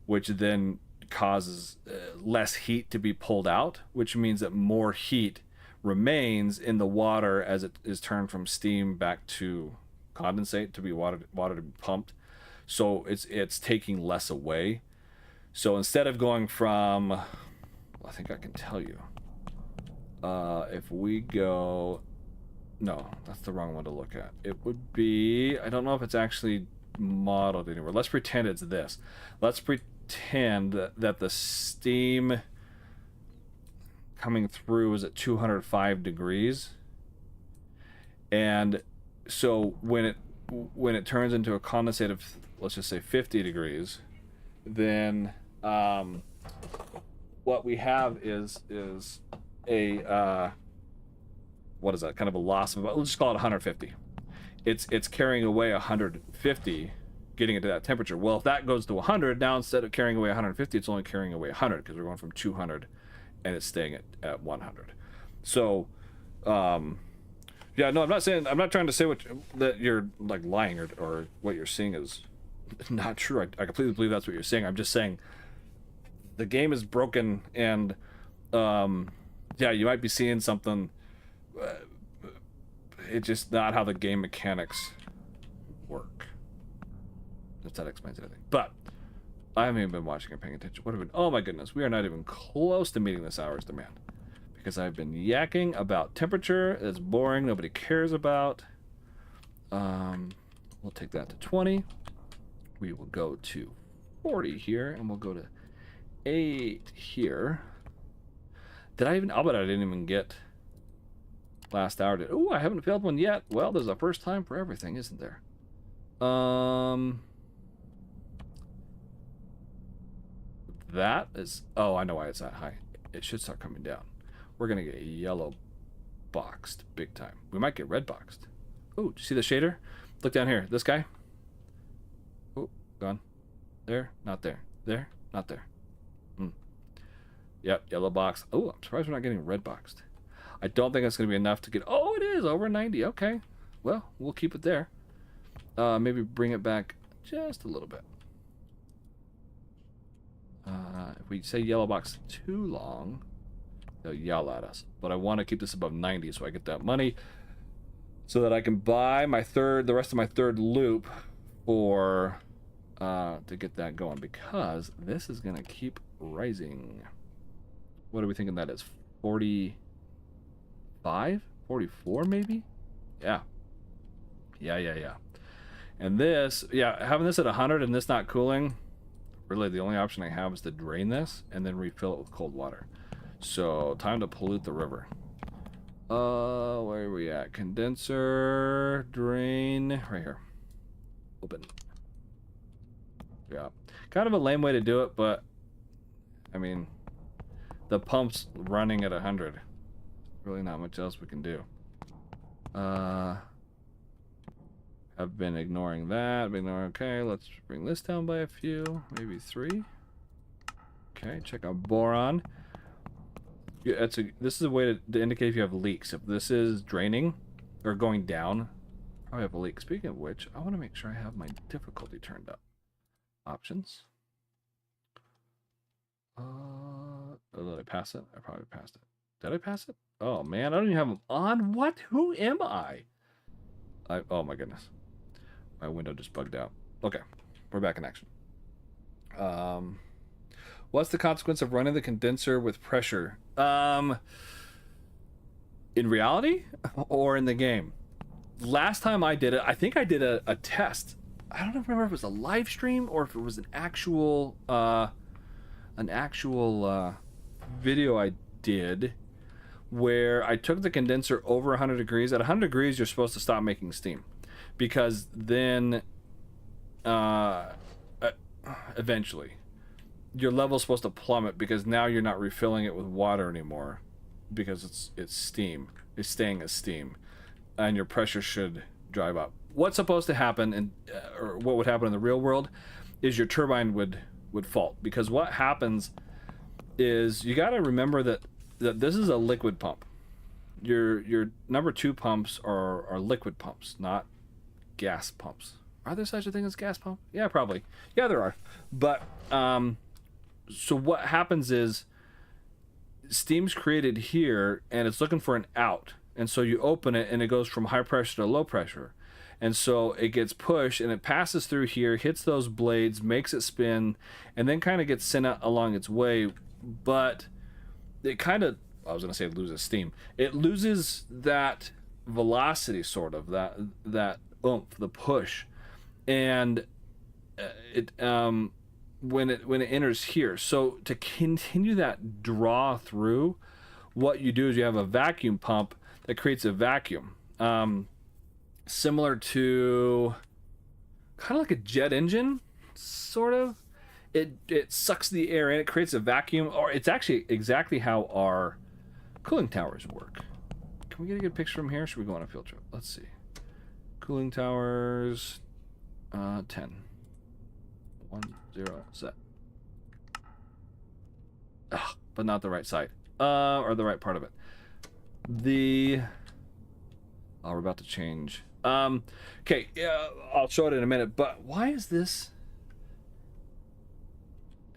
which then causes less heat to be pulled out, which means that more heat remains in the water as it is turned from steam back to condensate to be water to be pumped. So it's taking less away. So instead of going from, I think I can tell you, if we go, no, that's the wrong one to look at. It would be, I don't know if it's actually modeled anywhere. Let's pretend it's this. Let's pretend that the steam coming through is at 205 degrees, and so when it turns into a condensate of, let's just say 50 degrees, then what we have is a what is that, kind of a loss of, let's just call it 150. It's carrying away 150, getting it to that temperature. Well, if that goes to 100, now instead of carrying away 150, it's only carrying away 100, because we're going from 200 and it's staying at 100. So yeah, no, I'm not trying to say that you're like lying or what you're seeing is not true. I completely believe that's what you're saying. I'm just saying the game is broken, and yeah, you might be seeing something. It's just not how the game mechanics work. If that explains anything. But I haven't even been watching or paying attention. Oh my goodness, we are not even close to meeting this hour's demand, because I've been yakking about temperature. It's boring. Nobody cares about. We'll take that to 20. We will go to 40 here, and we'll go to 8 here. Did I even? I'll bet I didn't even get last hour. Oh, I haven't failed one yet. Well, there's a first time for everything, isn't there? That is. Oh, I know why it's that high. It should start coming down. We're gonna get yellow boxed big time. We might get red boxed. Oh, do you see the shader? Look down here. This guy. Oh, gone. There, not there. There, not there. Yep, yellow box. Oh, I'm surprised we're not getting red boxed. I don't think it's gonna be enough to get. Oh, it is over 90. Okay, well, we'll keep it there. Maybe bring it back just a little bit. If we say yellow box too long, they'll yell at us. But I want to keep this above 90 so I get that money, so that I can buy the rest of my third loop for to get that going, because this is gonna keep rising. What are we thinking that is? 45? 44 maybe? Yeah. Yeah. And this, yeah, having this at 100 and this not cooling, really the only option I have is to drain this and then refill it with cold water. So time to pollute the river. Where are we at? Condenser, drain, right here. Open. Yeah. Kind of a lame way to do it, but I mean, the pump's running at 100. Really not much else we can do. I've been ignoring that. Okay, let's bring this down by a few, maybe 3. Okay, check out boron. Yeah, this is a way to indicate if you have leaks. If this is draining or going down, I have a leak. Speaking of which, I want to make sure I have my difficulty turned up. Options. Did I pass it? I probably passed it. Did I pass it? Oh man, I don't even have them on. What? Who am I? Oh my goodness. My window just bugged out. Okay, we're back in action. What's the consequence of running the condenser with pressure? In reality or in the game? Last time I did it, I think I did a test. I don't remember if it was a live stream or if it was an actual video I did where I took the condenser over 100 degrees. At 100 degrees, you're supposed to stop making steam because then eventually your level's supposed to plummet because now you're not refilling it with water anymore because it's steam. It's staying as steam, and your pressure should drive up. What's supposed to happen, and or what would happen in the real world, is your turbine would fault because what happens is you got to remember that this is a liquid pump. Your number 2 pumps are liquid pumps, not gas pumps. Are there such a thing as gas pump? Yeah, probably. Yeah, there are. But so what happens is steam's created here and it's looking for an out. And so you open it and it goes from high pressure to low pressure. And so it gets pushed and it passes through here, hits those blades, makes it spin, and then kind of gets sent out along its way. But it kind of, I was going to say it loses steam. It loses that velocity, sort of, that oomph, the push. And when it enters here. So to continue that draw through, what you do is you have a vacuum pump that creates a vacuum. Similar to kind of like a jet engine, sort of. It sucks the air in, it creates a vacuum, or it's actually exactly how our cooling towers work. Can we get a good picture from here? Or should we go on a field trip? Let's see. Cooling towers, 10. 1, 0, set. Ugh, but not the right side. Or the right part of it. Oh, we're about to change. Okay, I'll show it in a minute, but why is this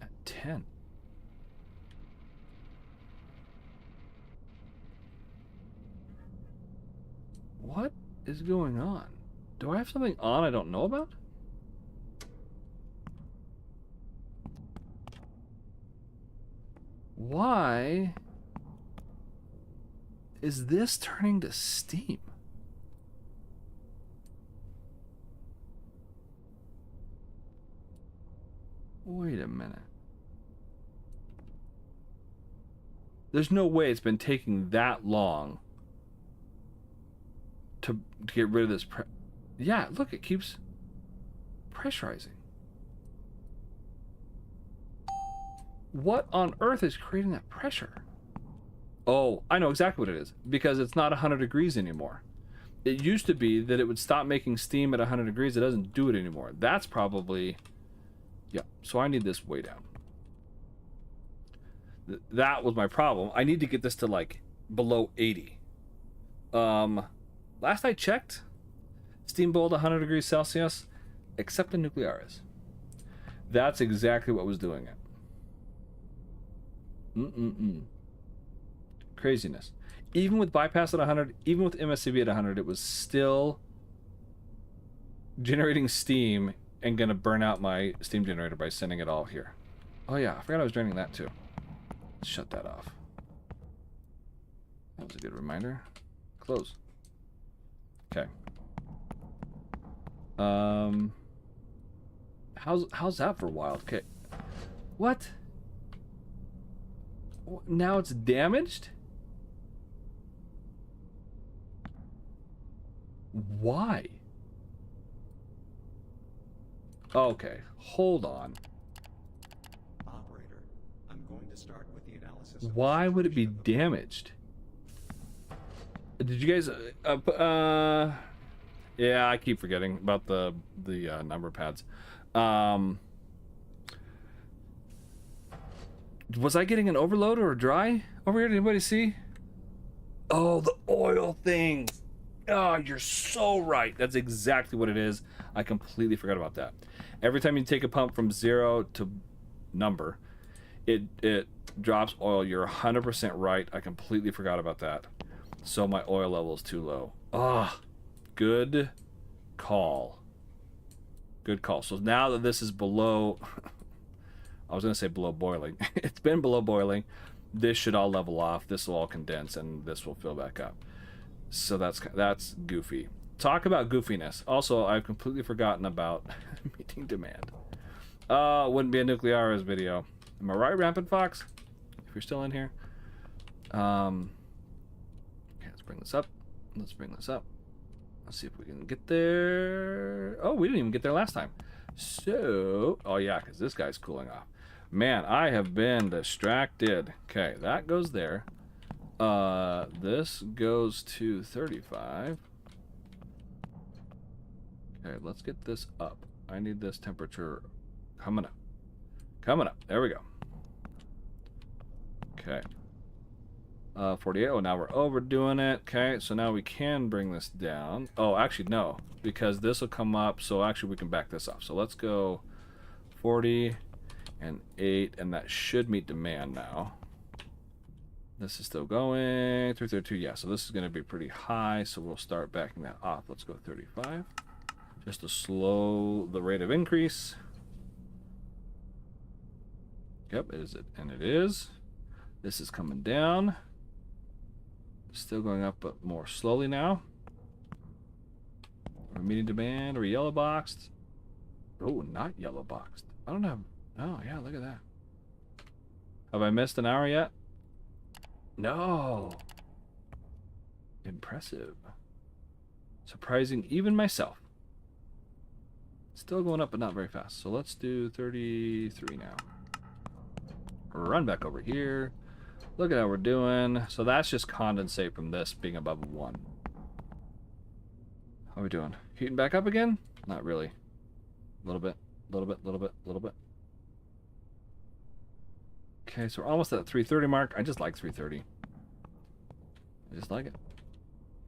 at 10? What is going on? Do I have something on I don't know about? Why is this turning to steam? Wait a minute. There's no way it's been taking that long to get rid of this yeah, look, it keeps pressurizing. What on earth is creating that pressure? Oh, I know exactly what it is. Because it's not 100 degrees anymore. It used to be that it would stop making steam at 100 degrees. It doesn't do it anymore. That's probably... Yeah, so I need this way down. That was my problem. I need to get this to like below 80. Last I checked, steam boiled 100 degrees Celsius, except in Nuclearis. That's exactly what was doing it. Craziness. Even with bypass at 100, even with MSCV at 100, it was still generating steam and gonna burn out my steam generator by sending it all here. Oh yeah, I forgot I was draining that too. Let's shut that off. That was a good reminder. Close. Okay. How's that for wild? Okay. What? Now it's damaged? Why? Okay, hold on. Operator, I'm going to start with the analysis. Why would it be damaged? Did you guys yeah, I keep forgetting about the number pads. Was I getting an overload or a dry over here? Did anybody see? Oh, the oil thing. Oh, you're so right. That's exactly what it is. I completely forgot about that. Every time you take a pump from 0 to number, it drops oil. You're 100% right. I completely forgot about that. So my oil level is too low. Ah, good call. Good call. So now that this is below, I was going to say below boiling. It's been below boiling. This should all level off. This will all condense, and this will fill back up. So that's goofy. Talk about goofiness. Also, I've completely forgotten about meeting demand. Wouldn't be a Nuclearis video. Am I right, Rampant Fox? If you're still in here. Okay, let's bring this up. Let's bring this up. Let's see if we can get there. Oh, we didn't even get there last time. So, oh yeah, because this guy's cooling off. Man, I have been distracted. Okay, that goes there. This goes to 35. Okay, let's get this up. I need this temperature coming up. Coming up. There we go. Okay. 48. Oh, now we're overdoing it. Okay, so now we can bring this down. Oh, actually, no, because this will come up. So actually, we can back this off. So let's go 40 and 8, and that should meet demand now. This is still going. 332. Yeah, so this is going to be pretty high. So we'll start backing that off. Let's go 35. Just to slow the rate of increase. Yep, is it? And it is. This is coming down. Still going up, but more slowly now. We're meeting demand. Are we yellow boxed? Oh, not yellow boxed. I don't have. Oh, yeah, look at that. Have I missed an hour yet? No. Impressive. Surprising even myself. Still going up, but not very fast. So let's do 33 now. Run back over here. Look at how we're doing. So that's just condensate from this being above 1. How are we doing? Heating back up again? Not really. A little bit, little bit, little bit, little bit. Okay, so we're almost at the 330 mark. I just like 330. I just like it.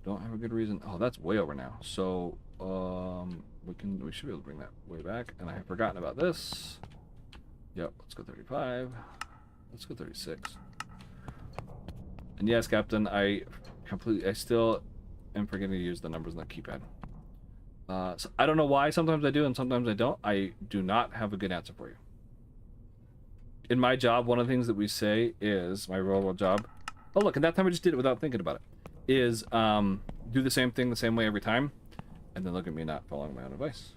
Don't have a good reason. Oh, that's way over now. So we should be able to bring that way back. And I have forgotten about this. Yep, let's go 35. Let's go 36. And yes, Captain, I still am forgetting to use the numbers in the keypad. So I don't know why. Sometimes I do and sometimes I don't. I do not have a good answer for you. In my job, one of the things that we say is, my real world job, oh look, and that time I just did it without thinking about it, is do the same thing the same way every time, and then look at me not following my own advice.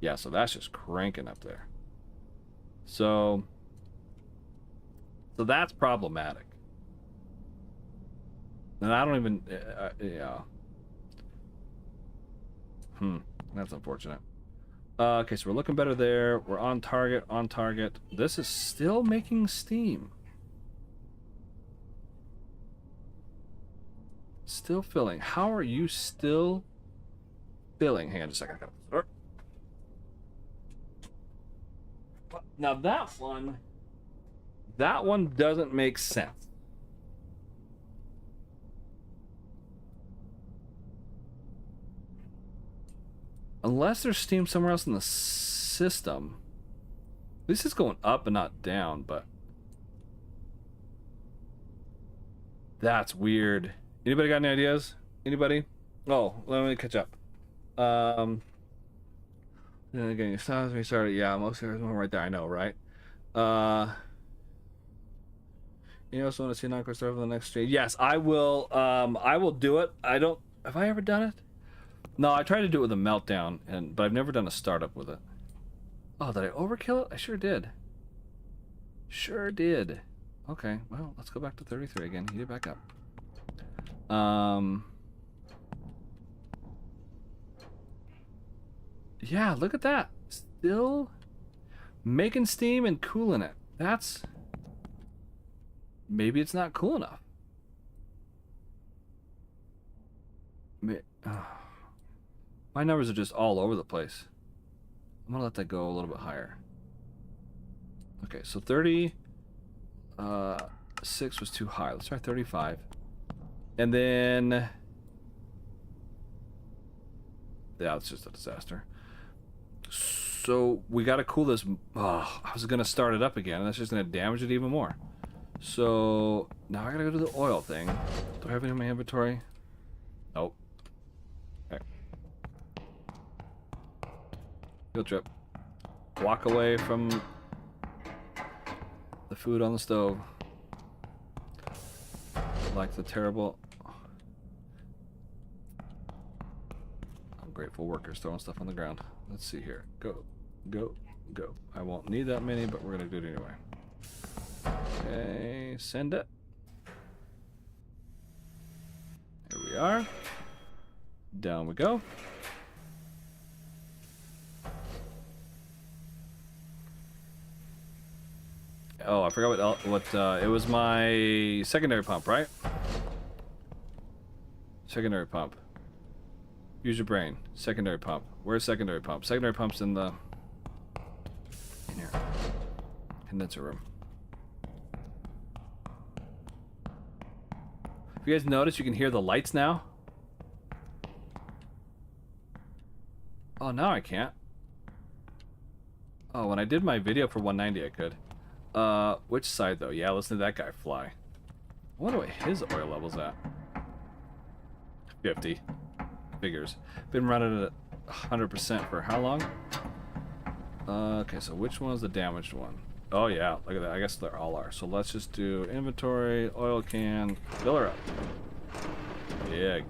Yeah, so that's just cranking up there. So that's problematic. And I don't even, yeah. That's unfortunate. Okay, so we're looking better there. We're on target, on target. This is still making steam. Still filling. How are you still filling? Hang on just a second. Now that one doesn't make sense. Unless there's steam somewhere else in the system. This is going up and not down, but that's weird. Anybody got any ideas? Anybody? Oh, let me catch up. Then again, you saw me started. Yeah, most of them right there. I know, right? You also want to see Encore start for the next stream? Yes, I will. I will do it. I don't. Have I ever done it? No, I tried to do it with a meltdown, but I've never done a startup with it. Oh, did I overkill it? I sure did. Sure did. Okay, well, let's go back to 33 again. Heat it back up. Yeah, look at that. Still making steam and cooling it. That's... Maybe it's not cool enough. My numbers are just all over the place. I'm gonna let that go a little bit higher. Okay, so 30. 6 was too high. Let's try 35. And then... Yeah, it's just a disaster. So we got to cool this. Oh, I was going to start it up again, and that's just going to damage it even more. So now I got to go to the oil thing. Do I have any in my inventory? Nope. Okay. Field trip. Walk away from the food on the stove. Like the terrible... Ungrateful workers throwing stuff on the ground. Let's see here. Go, go, go. I won't need that many, but we're going to do it anyway. Okay, send it. Here we are. Down we go. Oh, I forgot what it was my secondary pump, right? Secondary pump. Use your brain. Secondary pump. Where's secondary pump? Secondary pump's in the... in here. Condenser room. If you guys notice, you can hear the lights now. Oh, now I can't. Oh, when I did my video for 190, I could. Which side though? Yeah, listen to that guy fly. I wonder what his oil level's at. 50. Figures. Been running at 100% for how long? Okay, so which one's the damaged one? Oh yeah, look at that. I guess they all are. So let's just do inventory, oil can, fill her up. Yeah,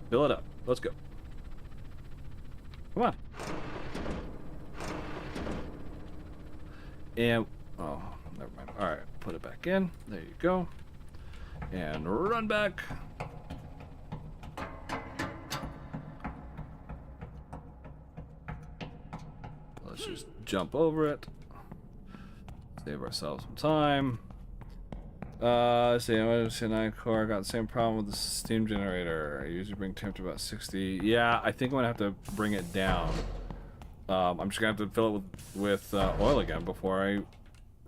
fill it up. Let's go. Come on. And oh, never mind. All right, put it back in. There you go. And run back. Let's just jump over it. Save ourselves some time. Let's see, I'm going 9 core. Got the same problem with the steam generator. I usually bring temp to about 60. Yeah, I think I'm gonna have to bring it down. I'm just gonna have to fill it with oil again before I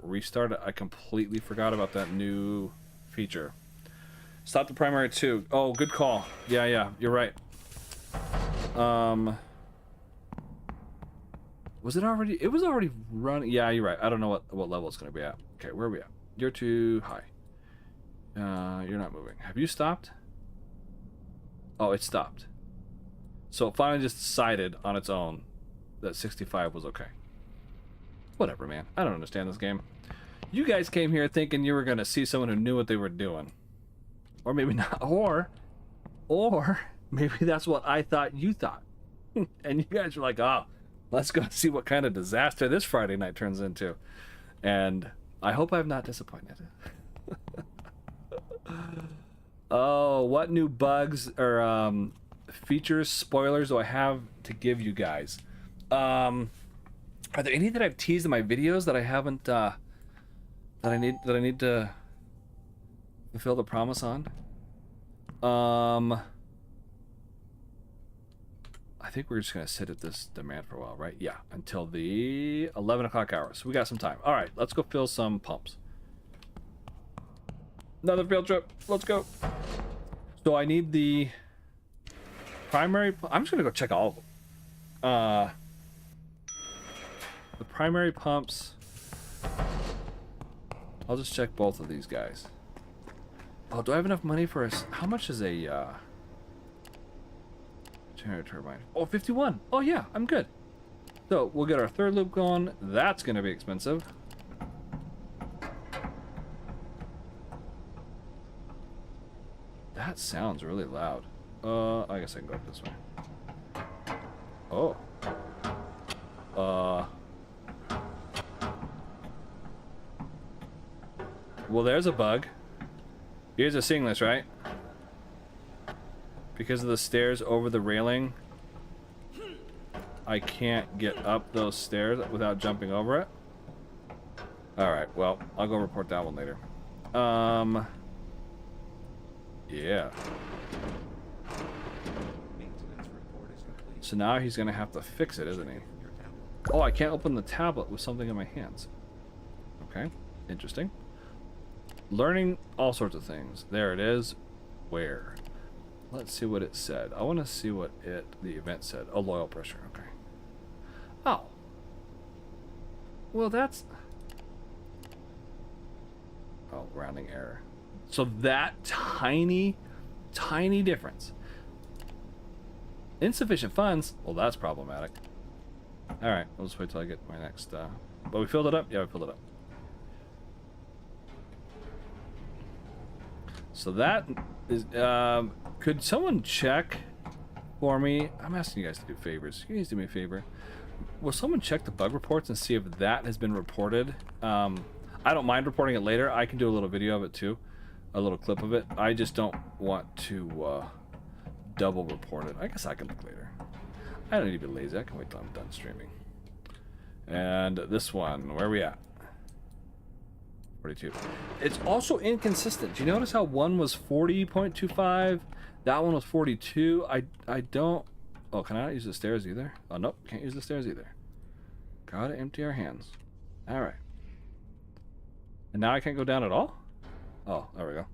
restart it. I completely forgot about that new feature. Stop the primary too. Oh, good call. Yeah, you're right. Was it already? It was already running. Yeah, you're right. I don't know what level it's gonna be at. Okay, where are we at? You're too high. You're not moving. Have you stopped? Oh, it stopped. So it finally just decided on its own that 65 was okay. Whatever, man. I don't understand this game. You guys came here thinking you were gonna see someone who knew what they were doing. Or maybe not. Or maybe that's what I thought you thought. And you guys were like, oh, let's go see what kind of disaster this Friday night turns into. And I hope I'm not disappointed. Oh, what new bugs or features, spoilers do I have to give you guys? Are there any that I've teased in my videos that I haven't that I need to fulfill the promise on? I think we're just gonna sit at this demand for a while, right? Yeah, until the 11 o'clock hour. So we got some time. All right, let's go fill some pumps. Another field trip. Let's go. So I need the primary. I'm just gonna go check all of them. The primary pumps. I'll just check both of these guys. Oh, do I have enough money for a? How much is a generator turbine? Oh, 51. Oh yeah, I'm good. So we'll get our third loop going. That's gonna be expensive. That sounds really loud. I guess I can go up this way. Oh. Well, there's a bug. You guys are seeing this, right? Because of the stairs over the railing, I can't get up those stairs without jumping over it. Alright, well, I'll go report that one later. Yeah. So now he's gonna have to fix it, isn't he? Oh, I can't open the tablet with something in my hands. Okay, interesting. Learning all sorts of things. There it is. Where? Let's see what it said. I want to see what the event said. Oh, low oil pressure. Okay. Oh. Well, that's... Oh, rounding error. So that tiny difference. Insufficient funds? Well, that's problematic. Alright, we'll just wait till I get my next... But we filled it up? Yeah, we filled it up. So that is... could someone check for me? I'm asking you guys to do favors. You guys do me a favor. Will someone check the bug reports and see if that has been reported? I don't mind reporting it later. I can do a little video of it too. A little clip of it. I just don't want to double report it. I guess I can look later. I don't need to be lazy. I can wait till I'm done streaming. And this one, where are we at? 42. It's also inconsistent. Do you notice how one was 40.25? That one was 42. I don't... Oh, can I not use the stairs either? Oh, nope. Can't use the stairs either. Gotta empty our hands. Alright. And now I can't go down at all? Oh, there we go.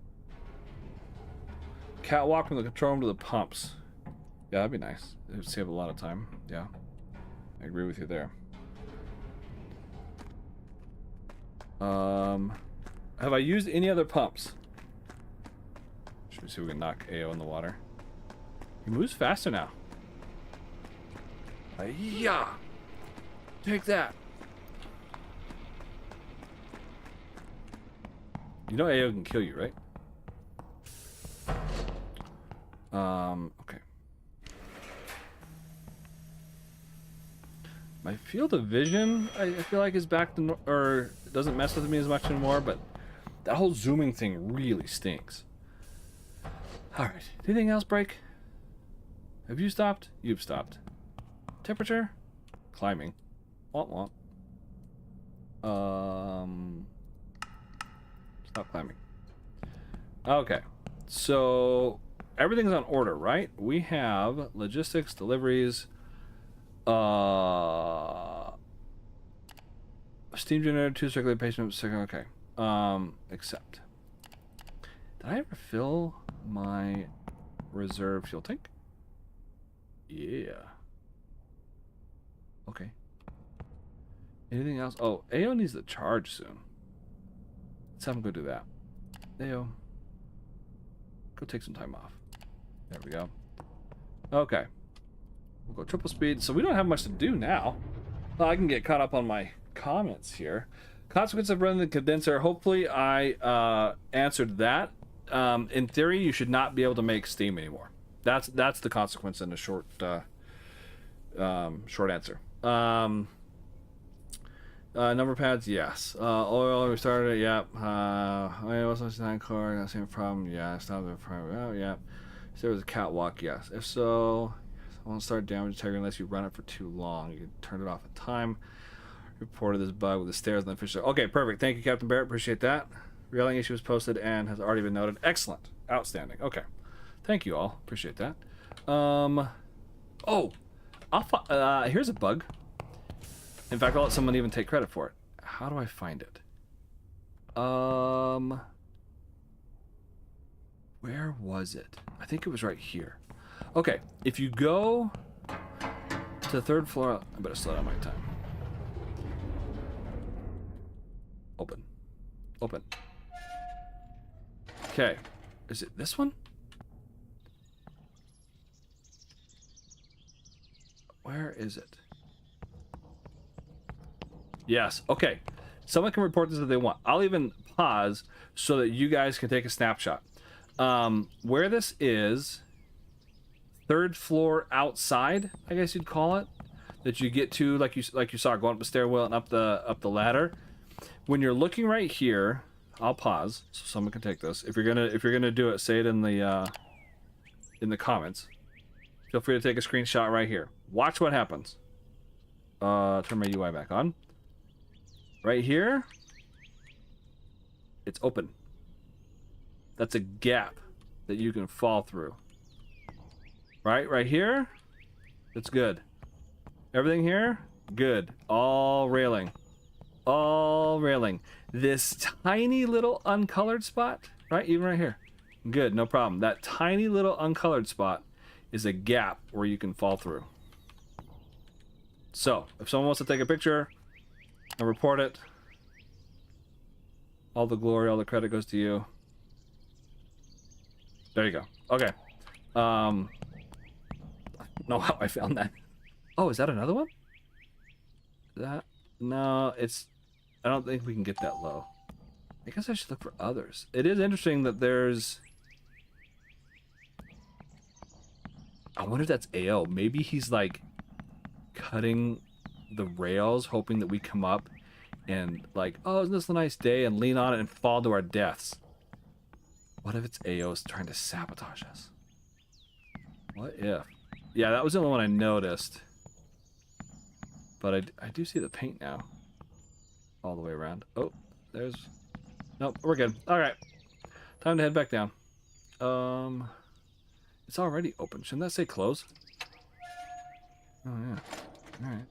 Catwalk from the control room to the pumps. Yeah, that'd be nice. It would save a lot of time. Yeah. I agree with you there. Have I used any other pumps? Should we see if we can knock AO in the water? He moves faster now. Yeah. Take that. You know AO can kill you, right? Okay. My field of vision, I feel like is back to or it doesn't mess with me as much anymore, but that whole zooming thing really stinks. Alright, anything else break? Have you stopped? You've stopped. Temperature? Climbing. Womp womp. Stop climbing. Okay, so everything's on order, right? We have logistics, deliveries, steam generator, 2 circulating patients, okay. Accept. Did I ever fill my reserve fuel tank? Yeah. Okay. Anything else? Oh, AO needs to charge soon. Let's have him go do that. AO. Go take some time off. There we go. Okay. We'll go triple speed. So we don't have much to do now. Well, I can get caught up on my comments here. Consequence of running the condenser. Hopefully I answered that. In theory, you should not be able to make steam anymore. That's the consequence in a short short answer. Number pads, yes. Oil, we started it, yep. Oil was 9 core, got the same problem, yeah. Stopped the problem, oh, yeah. If there was a catwalk, yes. If so, I won't start damage detector unless you run it for too long. You can turn it off at time. Reported this bug with the stairs and the fish. Okay, perfect. Thank you, Captain Barrett. Appreciate that. Railing issue was posted and has already been noted. Excellent. Outstanding. Okay. Thank you all. Appreciate that. Oh, here's a bug. In fact, I'll let someone even take credit for it. How do I find it? Where was it? I think it was right here. Okay, if you go to the 3rd floor, I better slow down my time. Open. Open. Okay, is it this one? Where is it? Yes. Okay. Someone can report this if they want. I'll even pause so that you guys can take a snapshot. Where this is, 3rd floor outside, I guess you'd call it, that you get to like you saw going up the stairwell and up the ladder. When you're looking right here, I'll pause so someone can take this. If you're gonna do it, say it in the comments. Feel free to take a screenshot right here. Watch what happens. Turn my UI back on. Right here, it's open. That's a gap that you can fall through. Right here, it's good. Everything here, good. All railing. all railing. This tiny little uncolored spot, right? Even right here. Good, no problem. That tiny little uncolored spot is a gap where you can fall through. So, if someone wants to take a picture and report it, all the glory, all the credit goes to you. There you go. Okay. I don't know how I found that. Oh, is that another one? That? No, it's... I don't think we can get that low. I guess I should look for others. It is interesting that there's... I wonder if that's AO. Maybe he's like cutting the rails, hoping that we come up and like, oh, isn't this a nice day, and lean on it and fall to our deaths. What if it's AO's trying to sabotage us? What if? Yeah, that was the only one I noticed. But I do see the paint now. All the way around. Oh, there's... Nope, we're good. Alright. Time to head back down. It's already open. Shouldn't that say close? Oh, yeah. Alright.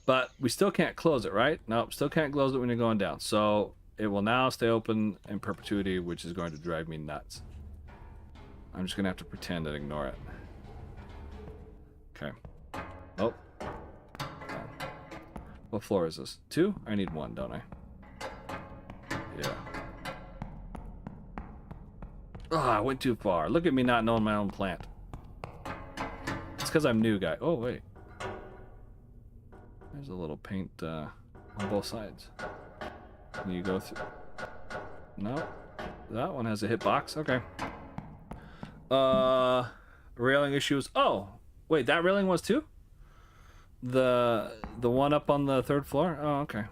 But we still can't close it, right? Nope, still can't close it when you're going down. So it will now stay open in perpetuity, which is going to drive me nuts. I'm just going to have to pretend and ignore it. Okay. Oh. What floor is this? 2? I need 1, don't I? Yeah. Oh, I went too far. Look at me not knowing my own plant. It's because I'm new, guy. Oh, wait. There's a little paint on both sides. Can you go through? No. That one has a hitbox. Okay. Railing issues. Oh, wait, that railing was too? The one up on the 3rd floor? Oh, okay.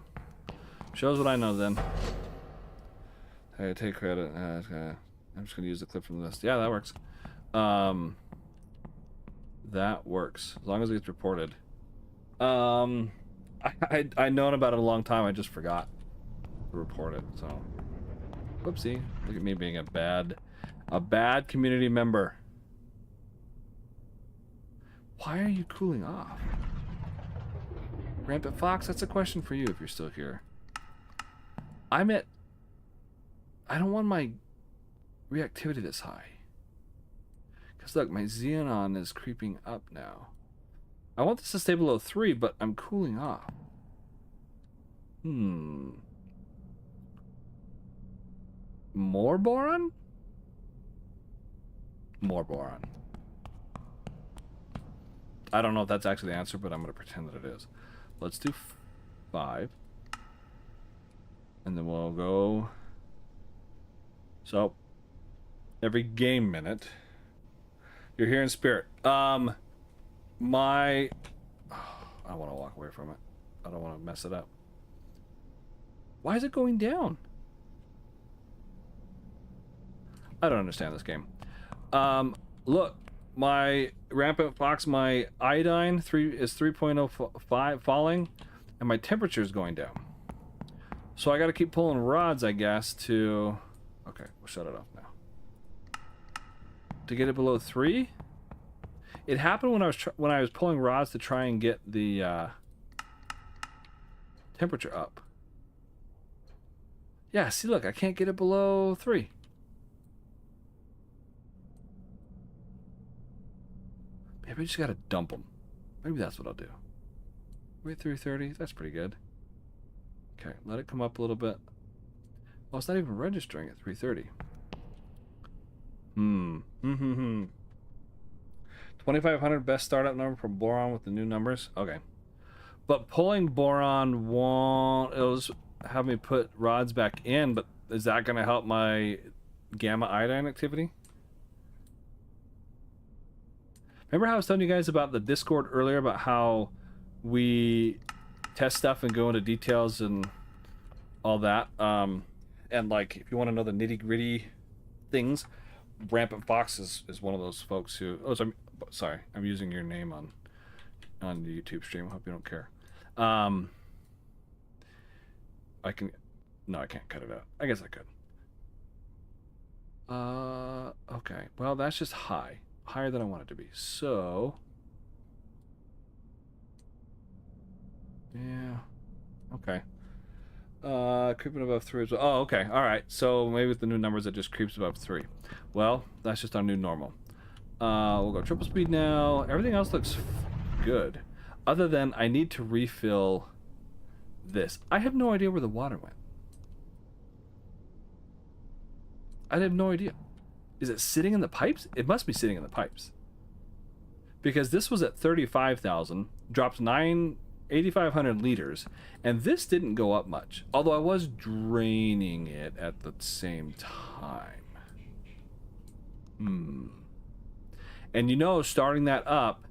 Shows what I know then. Hey, take credit. I'm just gonna use the clip from this. Yeah, that works. That works as long as it gets reported. I known about it a long time. I just forgot to report it. So, whoopsie. Look at me being a bad community member. Why are you cooling off? Rampant Fox, that's a question for you if you're still here. I don't want my reactivity this high. Because look, my xenon is creeping up now. I want this to stay below 3, but I'm cooling off. More boron? More boron. I don't know if that's actually the answer, but I'm going to pretend that it is. Let's do 5. And then we'll go... So, every game minute, you're here in spirit. I don't want to walk away from it. I don't want to mess it up. Why is it going down? I don't understand this game. Look, my Rampant Fox, my iodine is 3.05 falling, and my temperature is going down. So I got to keep pulling rods, I guess, to... Okay, we'll shut it off now. To get it below 3? It happened when I was pulling rods to try and get the temperature up. Yeah, see, look, I can't get it below 3. Maybe I just gotta dump them. Maybe that's what I'll do. Wait, 330. That's pretty good. Okay, let it come up a little bit. Oh, it's not even registering at 330. 2500 best startup number for boron with the new numbers. Okay, but pulling boron won't. It'll just have me put rods back in. But is that going to help my gamma iodine activity? Remember how I was telling you guys about the Discord earlier about how we test stuff and go into details and all that? And like, if you want to know the nitty-gritty things, Rampant Fox is one of those folks who... Oh, sorry, I'm using your name on the YouTube stream. I hope you don't care. I can... No, I can't cut it out. I guess I could. Okay. Well, that's just high. Higher than I want it to be. So... Yeah. Okay. Creeping above 3 as well. Oh, okay. All right. So maybe with the new numbers, it just creeps above 3. Well, that's just our new normal. We'll go triple speed now. Everything else looks good. Other than I need to refill this. I have no idea where the water went. I have no idea. Is it sitting in the pipes? It must be sitting in the pipes. Because this was at 35,000, dropped 8,500 liters, and this didn't go up much. Although I was draining it at the same time. And you know, starting that up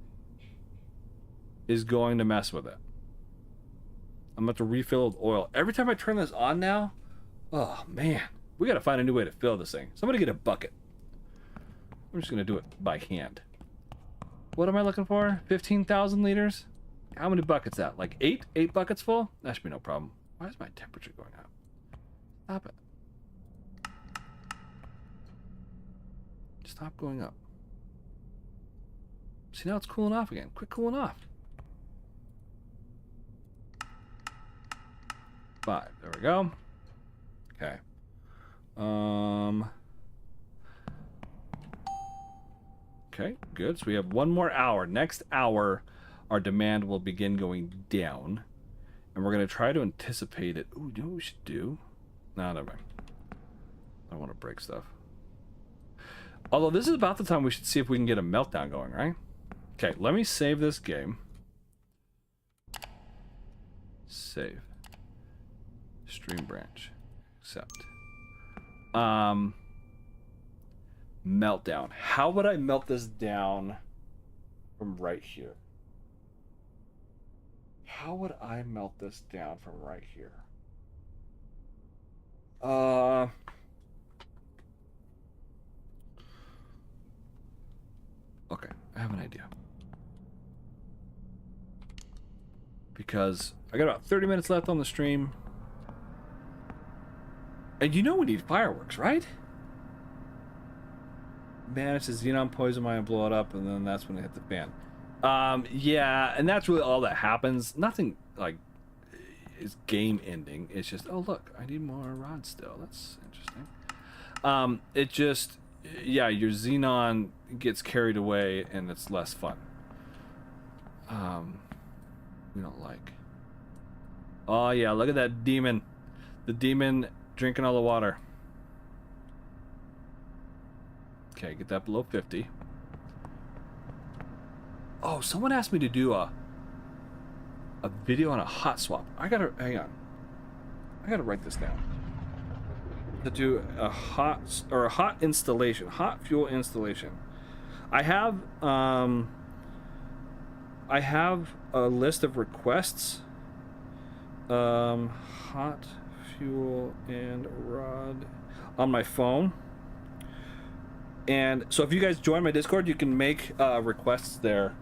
is going to mess with it. I'm about to refill with oil. Every time I turn this on now, oh man, we gotta find a new way to fill this thing. Somebody get a bucket. I'm just gonna do it by hand. What am I looking for? 15,000 liters? How many buckets that? Like 8? 8 buckets full? That should be no problem. Why is my temperature going up? Stop it. Stop going up. See, now it's cooling off again. Quit cooling off. 5. There we go. Okay. Okay, good. So we have one more hour. Next hour, our demand will begin going down. And we're going to try to anticipate it. Ooh, you know what we should do? No, never mind. I don't want to break stuff. Although this is about the time we should see if we can get a meltdown going, right? Okay, let me save this game. Save. Stream branch. Accept. Meltdown. How would I melt this down from right here? How would I melt this down from right here? Okay, I have an idea. Because I got about 30 minutes left on the stream. And you know we need fireworks, right? Manage the xenon poison mine and blow it up, and then that's when it hit the fan. Yeah, and that's really all that happens. Nothing like is game ending. It's just, oh look, I need more rods still. That's interesting. It just, yeah, your xenon gets carried away and it's less fun. We don't like. Oh yeah, look at that demon. The demon drinking all the water. Okay, get that below 50. Oh, someone asked me to do a video on a hot swap. I gotta, hang on. I gotta write this down. To do a hot installation, hot fuel installation. I have a list of requests. Hot fuel and rod on my phone. And so if you guys join my Discord, you can make requests there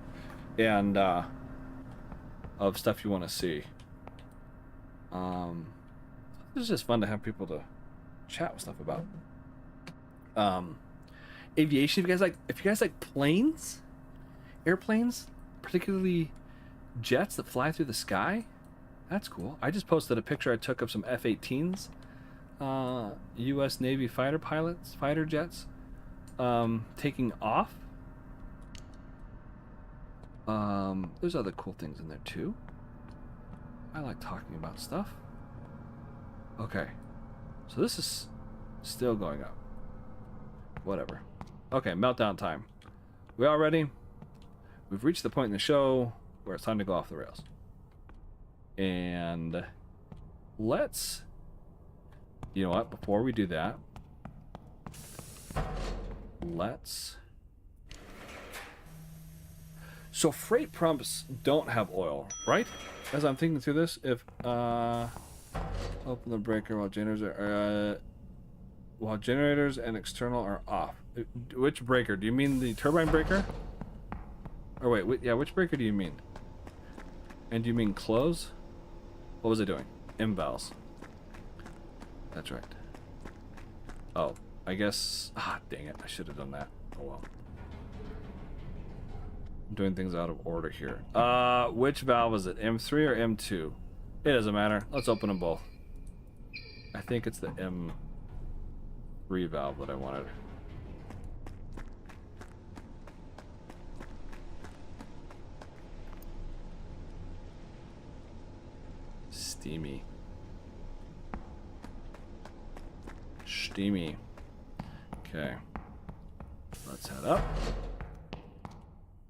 and of stuff you want to see. This is just fun to have people to chat with stuff about. Aviation, if you guys like planes, airplanes, particularly jets that fly through the sky, that's cool. I just posted a picture I took of some F-18s, U.S. Navy fighter jets, taking off. There's other cool things in there too. I like talking about stuff. Okay, so this is still going up. Whatever. Okay, meltdown time. We all ready? We've reached the point in the show where it's time to go off the rails. And let's, you know what, before we do that, so freight pumps don't have oil, right? As I'm thinking through this, if open the breaker while generators and external are off. Which breaker? Do you mean the turbine breaker? Or wait, yeah, which breaker do you mean? And do you mean close? What was I doing? Invals. That's right. Oh, I guess, dang it, I should have done that. Oh well. I'm doing things out of order here. Which valve is it? M3 or M2? It doesn't matter. Let's open them both. I think it's the M3 valve that I wanted. Steamy. Steamy. Okay. Let's head up.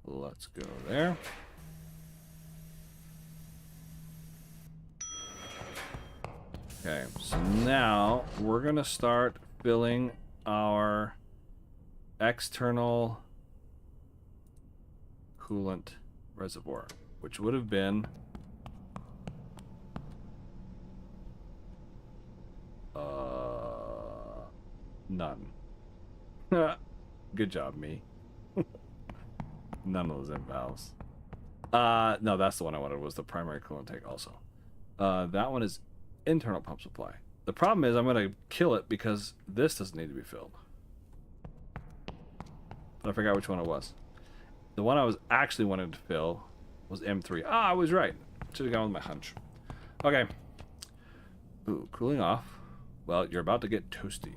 Let's go there. Okay, so now we're gonna start filling our external coolant reservoir, which would have been none. Good job, me. None of those end valves. No, that's the one I wanted, was the primary coolant tank also. That one is internal pump supply. The problem is I'm going to kill it because this doesn't need to be filled. I forgot which one it was. The one I was actually wanting to fill was M3. Ah, I was right. Should have gone with my hunch. Okay. Ooh, cooling off. Well, you're about to get toasty.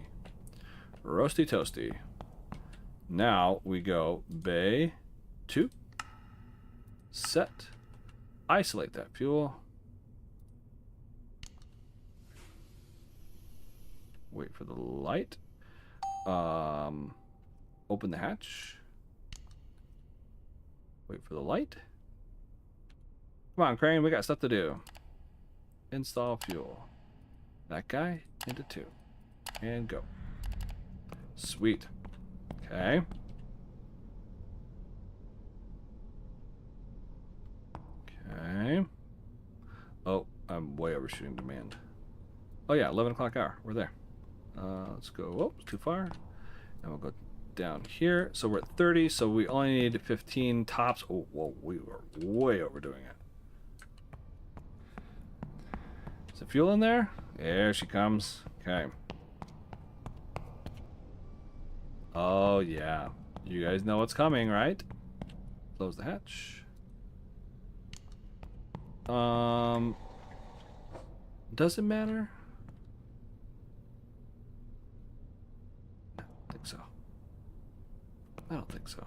Roasty toasty. Now we go bay 2. Set. Isolate that fuel. Wait for the light. Open the hatch. Wait for the light. Come on, Crane, we got stuff to do. Install fuel. That guy into 2. And go. Sweet. Okay. Okay. Oh, I'm way overshooting demand. Oh yeah, 11 o'clock hour. We're there. Let's go. Oh, too far. And we'll go down here. So we're at 30, so we only need 15 tops. Oh, whoa, we were way overdoing it. Is the fuel in there? There she comes. Okay. Oh, yeah. You guys know what's coming, right? Close the hatch. Does it matter? I don't think so. I don't think so.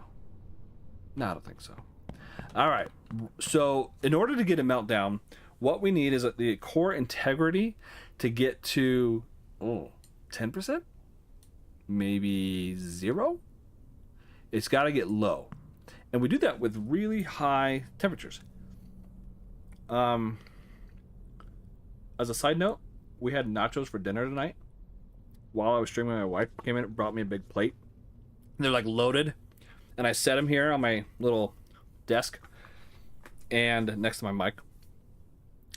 No, I don't think so. All right. So in order to get a meltdown, what we need is the core integrity to get to 10%? Maybe 0? It's got to get low. And we do that with really high temperatures. As a side note, we had nachos for dinner tonight. While I was streaming, my wife came in and brought me a big plate. They're like loaded. And I set them here on my little desk and next to my mic.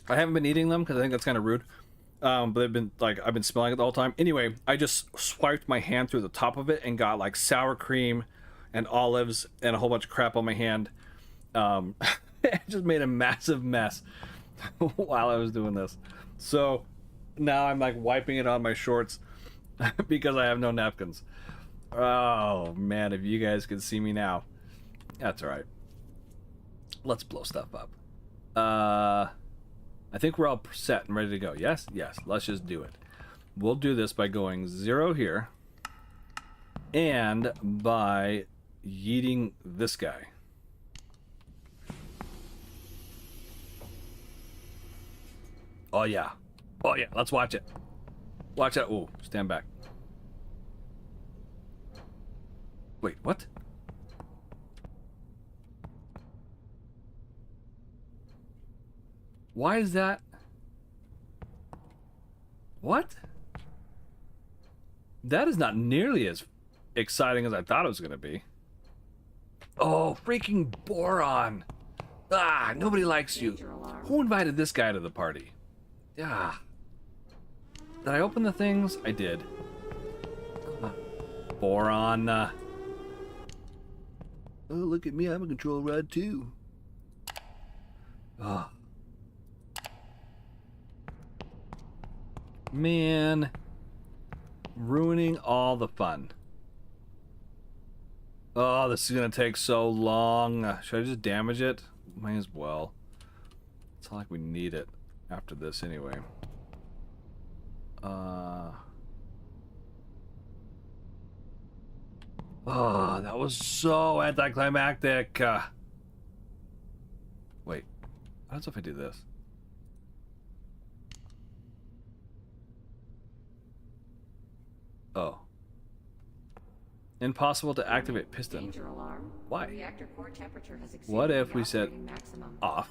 I haven't been eating them because I think that's kind of rude. But they've been like, I've been smelling it the whole time. Anyway, I just swiped my hand through the top of it and got like sour cream and olives and a whole bunch of crap on my hand. It just made a massive mess while I was doing this. So now I'm like wiping it on my shorts because I have no napkins. Oh man, if you guys could see me now. That's all right. Let's blow stuff up. I think we're all set and ready to go. Yes? Yes. Let's just do it. We'll do this by going 0 here and by yeeting this guy. Oh yeah. Oh yeah. Let's watch it. Watch that. Ooh, stand back. Wait, what? Why is that? What? That is not nearly as exciting as I thought it was going to be. Oh, freaking boron. Ah, nobody likes you. Who invited this guy to the party? Ah. Did I open the things? I did. Boron. Oh, look at me. I'm a control rod too. Oh. Man. Ruining all the fun. Oh, this is gonna take so long. Should I just damage it? Might as well. It's not like we need it after this anyway. Oh, that was so anticlimactic. Wait, what happens if I do this? Oh. Impossible to activate piston. Danger alarm. Why? The reactor core temperature has exceeded What if the we said operating maximum. off?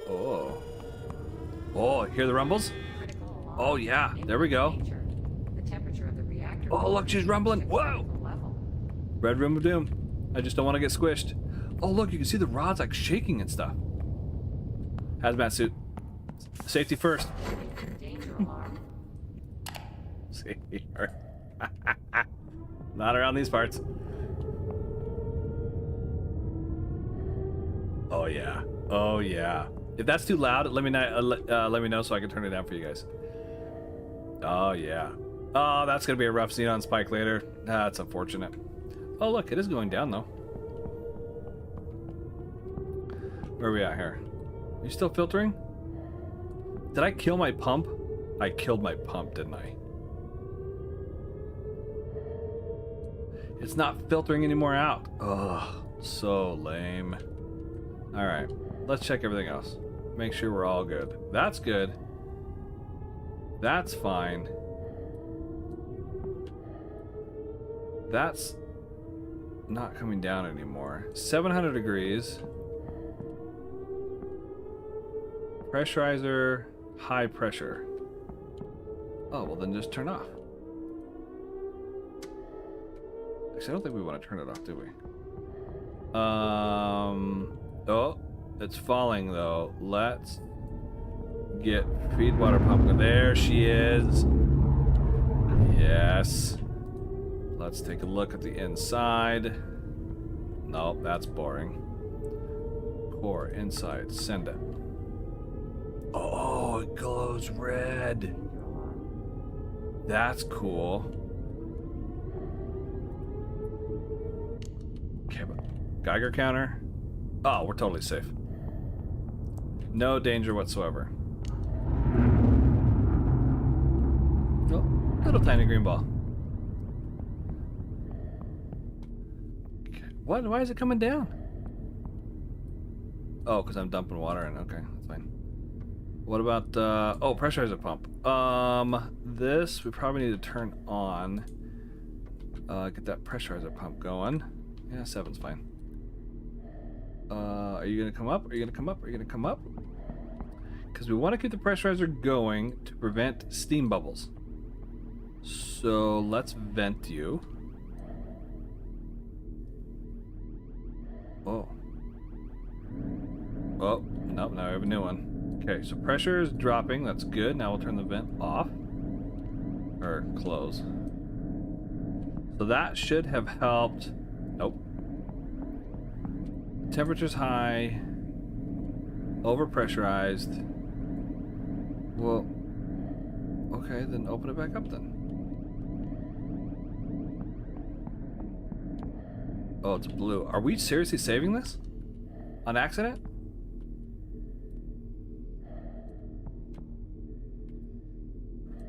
Oh. Oh, hear the rumbles? Critical alarm. Oh yeah, there we go. Danger. The temperature of the reactor Oh, core look, she's rumbling. has Whoa! critical level. Red room of doom. I just don't want to get squished. Oh, look, you can see the rods like shaking and stuff. Hazmat suit. Safety first. Danger alarm. Safety first. Not around these parts. Oh yeah. Oh yeah. If that's too loud, let me know so I can turn it down for you guys. Oh yeah. Oh, that's gonna be a rough xenon spike later. That's unfortunate. Oh look, it is going down though. Where are we at here? Are you still filtering? Did I kill my pump? I killed my pump, didn't I? It's not filtering any more out. Ugh, so lame. Alright, let's check everything else. Make sure we're all good. That's good. That's fine. That's not coming down anymore. 700 degrees. Pressurizer, high pressure. Oh, well then just turn off. Actually, I don't think we want to turn it off, do we? Oh, it's falling though. Let's get feed water pump. There she is. Yes. Let's take a look at the inside. Nope, that's boring. Core, inside, send it. Oh, it glows red. That's cool. Okay, but Geiger counter. Oh, we're totally safe. No danger whatsoever. Oh, little tiny green ball. Okay. What? Why is it coming down? Oh, because I'm dumping water in. Okay, that's fine. What about, oh, pressurizer pump. This we probably need to turn on. Get that pressurizer pump going. Yeah, 7's fine. Are you gonna come up? Are you gonna come up? Are you gonna come up? Because we want to keep the pressurizer going to prevent steam bubbles. So let's vent you. Oh. Oh, nope, now we have a new one. Okay, so pressure is dropping. That's good. Now we'll turn the vent off. Or close. So that should have helped. Nope. Temperature's high. Overpressurized. Well, okay, then open it back up then. Oh, it's blue. Are we seriously saving this? On accident?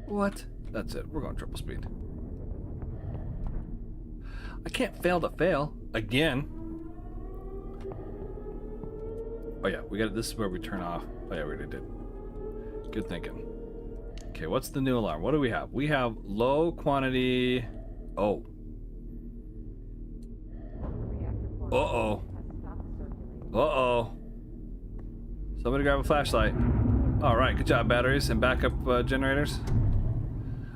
What? That's it. We're going triple speed. I can't fail to fail. Again. Oh yeah, we got it. This is where we turn off. Oh yeah, we already did. Good thinking. Okay, what's the new alarm? What do we have? We have low quantity. Oh. Uh-oh. Uh-oh. Somebody grab a flashlight. Alright, good job, batteries and backup generators.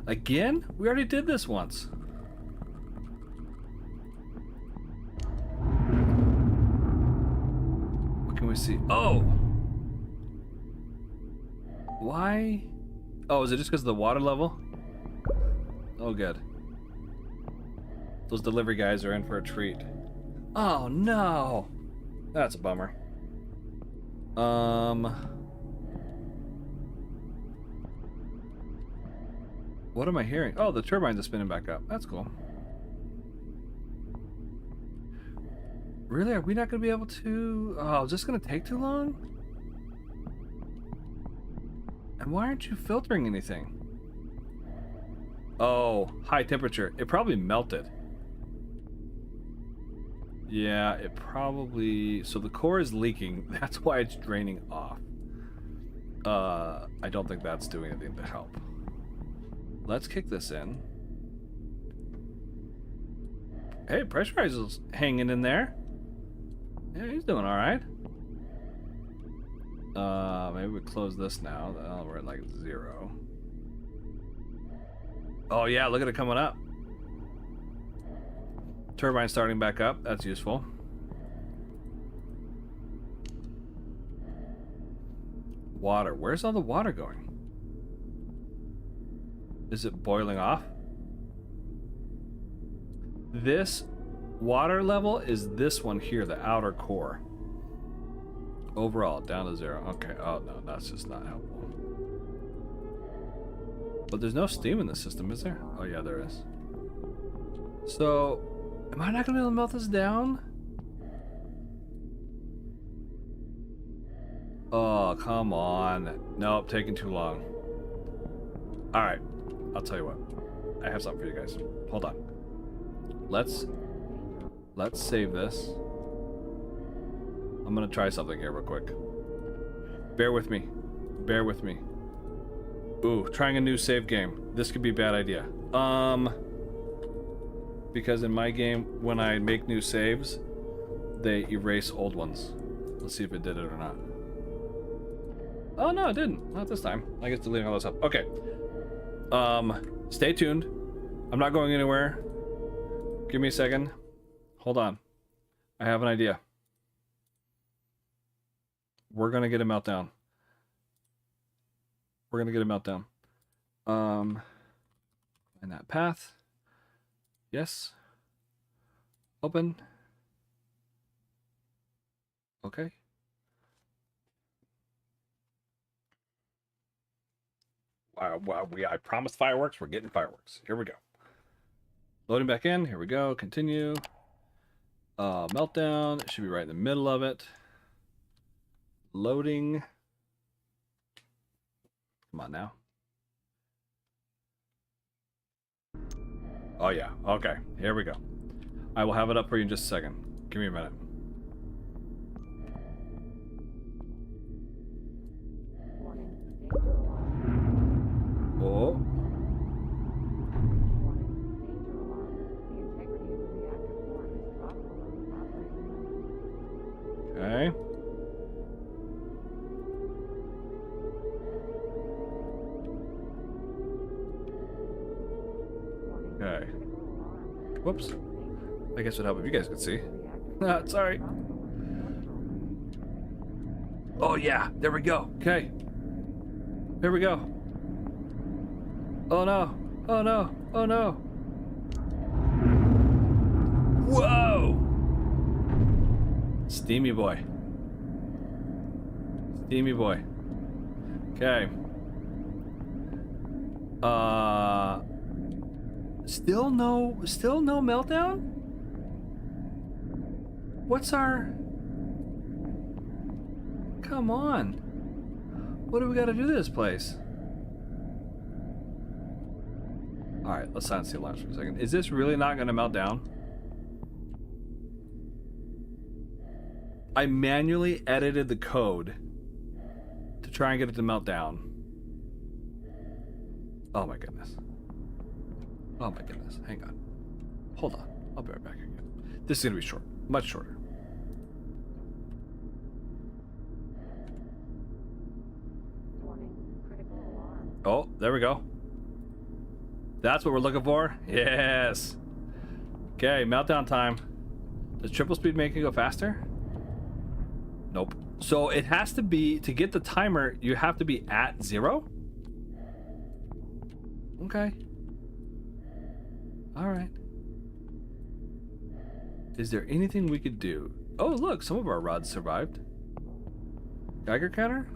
Again? We already did this once. What can we see? Oh! Why? Oh, is it just because of the water level? Oh, good. Those delivery guys are in for a treat. Oh, no! That's a bummer. What am I hearing? Oh, the turbines are spinning back up. That's cool. Really? Are we not going to be able to... Oh, is this going to take too long? And why aren't you filtering anything? Oh, high temperature. It probably melted. Yeah, it probably... So the core is leaking. That's why it's draining off. I don't think that's doing anything to help. Let's kick this in. Hey, pressurizer's hanging in there. Yeah, he's doing all right. Maybe we close this now. Oh, we're at like 0. Oh yeah, look at it coming up. Turbine starting back up. That's useful. Water. Where's all the water going? Is it boiling off? This water level is this one here, the outer core. Overall, down to 0. Okay. Oh no, that's just not helpful. But there's no steam in the system, is there? Oh yeah, there is. So, am I not gonna be able to melt this down? Oh, come on. Nope, taking too long. Alright, I'll tell you what. I have something for you guys. Hold on. Let's save this. I'm gonna try something here real quick. Bear with me. Bear with me. Ooh, trying a new save game. This could be a bad idea. Because in my game, when I make new saves, they erase old ones. Let's see if it did it or not. Oh no, it didn't. Not this time. I guess deleting all this up. Okay. Stay tuned. I'm not going anywhere. Give me a second. Hold on. I have an idea. We're gonna get a meltdown. We're gonna get a meltdown. In that path. Yes. Open. Okay. I promised fireworks. We're getting fireworks. Here we go. Loading back in. Here we go. Continue. Meltdown. It should be right in the middle of it. Loading. Come on now. Oh yeah. Okay. Here we go. I will have it up for you in just a second. Give me a minute. Oh. Okay. Okay. Whoops. I guess it would help if you guys could see. Sorry. Oh yeah, there we go. Okay. Here we go. Oh no. Oh no. Oh no. Whoa! Steamy boy. Steamy boy. Okay. Still no meltdown? What's our... Come on. What do we got to do to this place? Alright, let's silence the alarms for a second. Is this really not going to melt down? I manually edited the code to try and get it to melt down. Oh my goodness. Oh my goodness. Hang on. Hold on. I'll be right back again. This is going to be short. Much shorter. Oh, there we go. That's what we're looking for? Yes. Okay, meltdown time. Does triple speed make it go faster? Nope. So it has to be, to get the timer, you have to be at 0? Okay. Alright. Is there anything we could do? Oh, look, some of our rods survived. Geiger counter?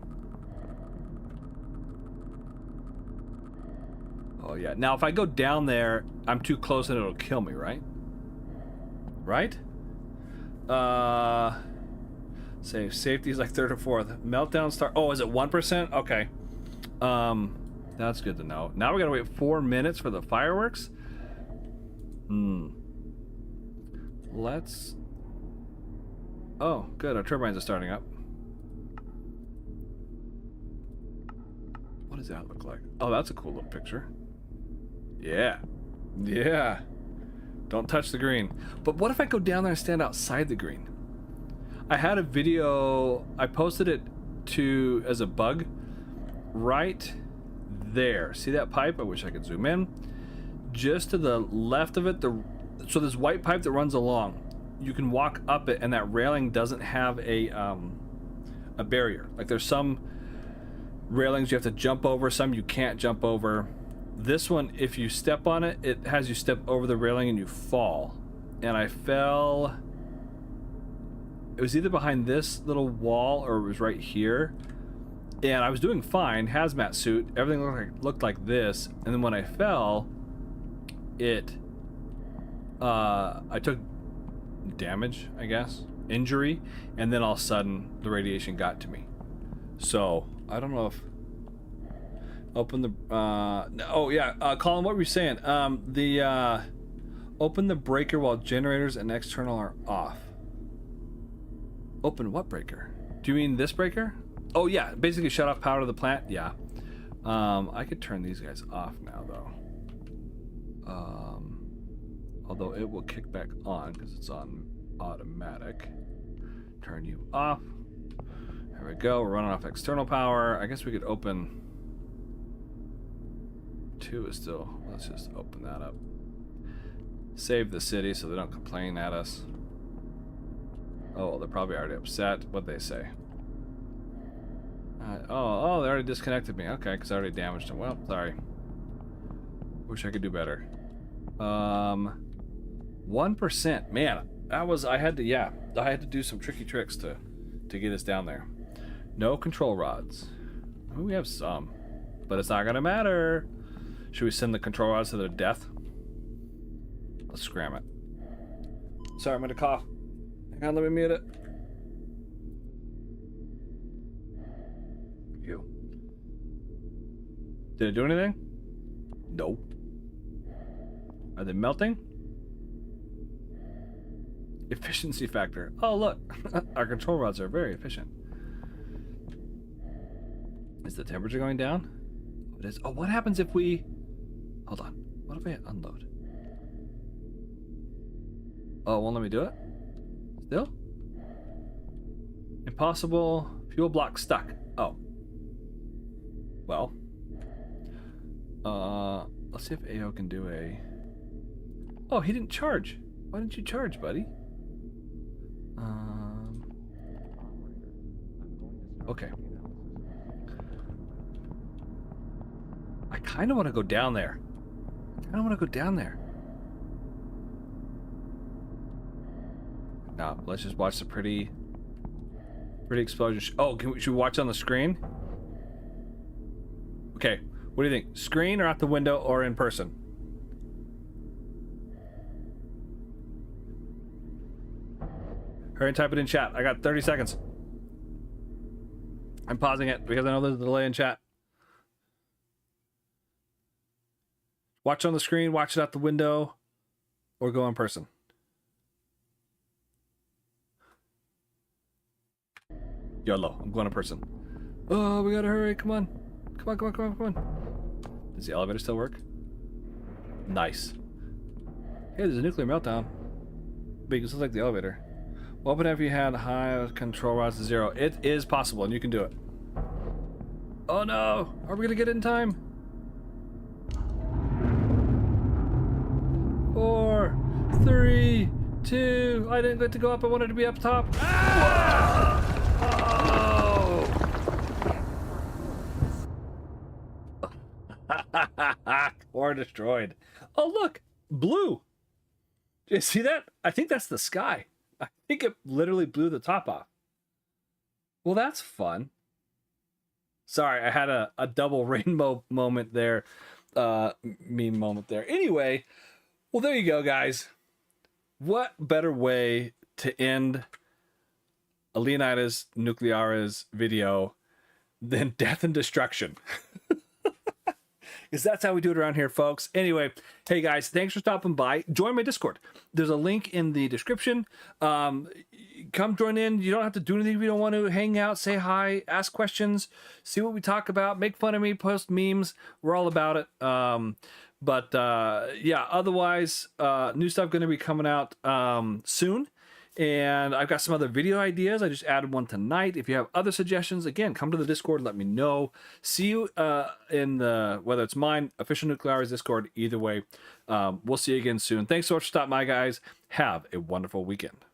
Oh, yeah. Now, if I go down there, I'm too close and it'll kill me, right? Right? Save safety is like third or fourth. Meltdown start. Oh, is it 1%? Okay. That's good to know. Now we gotta wait 4 minutes for the fireworks. Let's. Oh, good. Our turbines are starting up. What does that look like? Oh, that's a cool little picture. Yeah. Yeah. Don't touch the green. But what if I go down there and stand outside the green? I had a video, I posted it to as a bug right there. See that pipe? I wish I could zoom in. Just to the left of it, so this white pipe that runs along, you can walk up it, and that railing doesn't have a barrier. Like there's some railings you have to jump over, some you can't jump over. This one, if you step on it, it has you step over the railing and you fall. And I fell. It was either behind this little wall or it was right here. And I was doing fine, hazmat suit, everything looked like this. And then when I fell, I took damage, I guess, injury, and then all of a sudden the radiation got to me. So I don't know if open the oh yeah, Colin, what were you saying? Open the breaker while generators and external are off. Open what breaker? Do you mean this breaker? Oh yeah, basically shut off power to the plant. Yeah. I could turn these guys off now though. Although it will kick back on because it's on automatic. Turn you off. There we go. We're running off external power. I guess we could open. 2 is still. Let's just open that up. Save the city so they don't complain at us. Oh, they're probably already upset. What'd they say? Oh, they already disconnected me. Okay, because I already damaged them. Well, sorry. Wish I could do better. 1%. Man, that was. I had to do some tricky tricks to get us down there. No control rods. Oh, we have some, but it's not gonna matter. Should we send the control rods to their death? Let's scram it. Sorry, I'm gonna cough. Hang on, let me mute it. Phew. Did it do anything? No. Are they melting? Efficiency factor. Oh, look. Our control rods are very efficient. Is the temperature going down? It is. Oh, what happens if we... Hold on. What if I unload? Oh, it won't let me do it? Still? Impossible. Fuel block stuck. Oh. Well. Let's see if AO can do a... Oh, he didn't charge. Why didn't you charge, buddy? Okay. I kind of want to go down there. No, let's just watch the pretty explosion. Oh, should we watch on the screen? Okay, what do you think? Screen or out the window or in person? Hurry and type it in chat. I got 30 seconds. I'm pausing it because I know there's a delay in chat. Watch on the screen, watch it out the window, or go in person. YOLO, I'm going in person. Oh, we gotta hurry, come on. Come on. Does the elevator still work? Nice. Hey, there's a nuclear meltdown. Because it looks like the elevator. What would have you had high control rods to 0? It is possible, and you can do it. Oh no! Are we gonna get it in time? 4, 3, 2. I didn't get to go up. I wanted to be up top. Ah! Oh! Core destroyed. Oh look, blue. Did you see that? I think that's the sky. I think it literally blew the top off. Well, that's fun. Sorry, I had a double rainbow moment there. Meme moment there. Anyway, well, there you go, guys. What better way to end a Leonidas Nuclearis video than death and destruction. Because that's how we do it around here, folks. Anyway, hey guys, thanks for stopping by. Join my Discord. There's a link in the description. Come join in. You don't have to do anything if you don't want to. Hang out, say hi, ask questions, see what we talk about, make fun of me, post memes. We're all about it. Yeah, otherwise, new stuff going to be coming out soon. And I've got some other video ideas. I just added one tonight. If you have other suggestions, again, come to the Discord, let me know. See you in the, whether it's mine, Official Nuclearis Discord, either way. We'll see you again soon. Thanks so much for stopping by, guys. Have a wonderful weekend.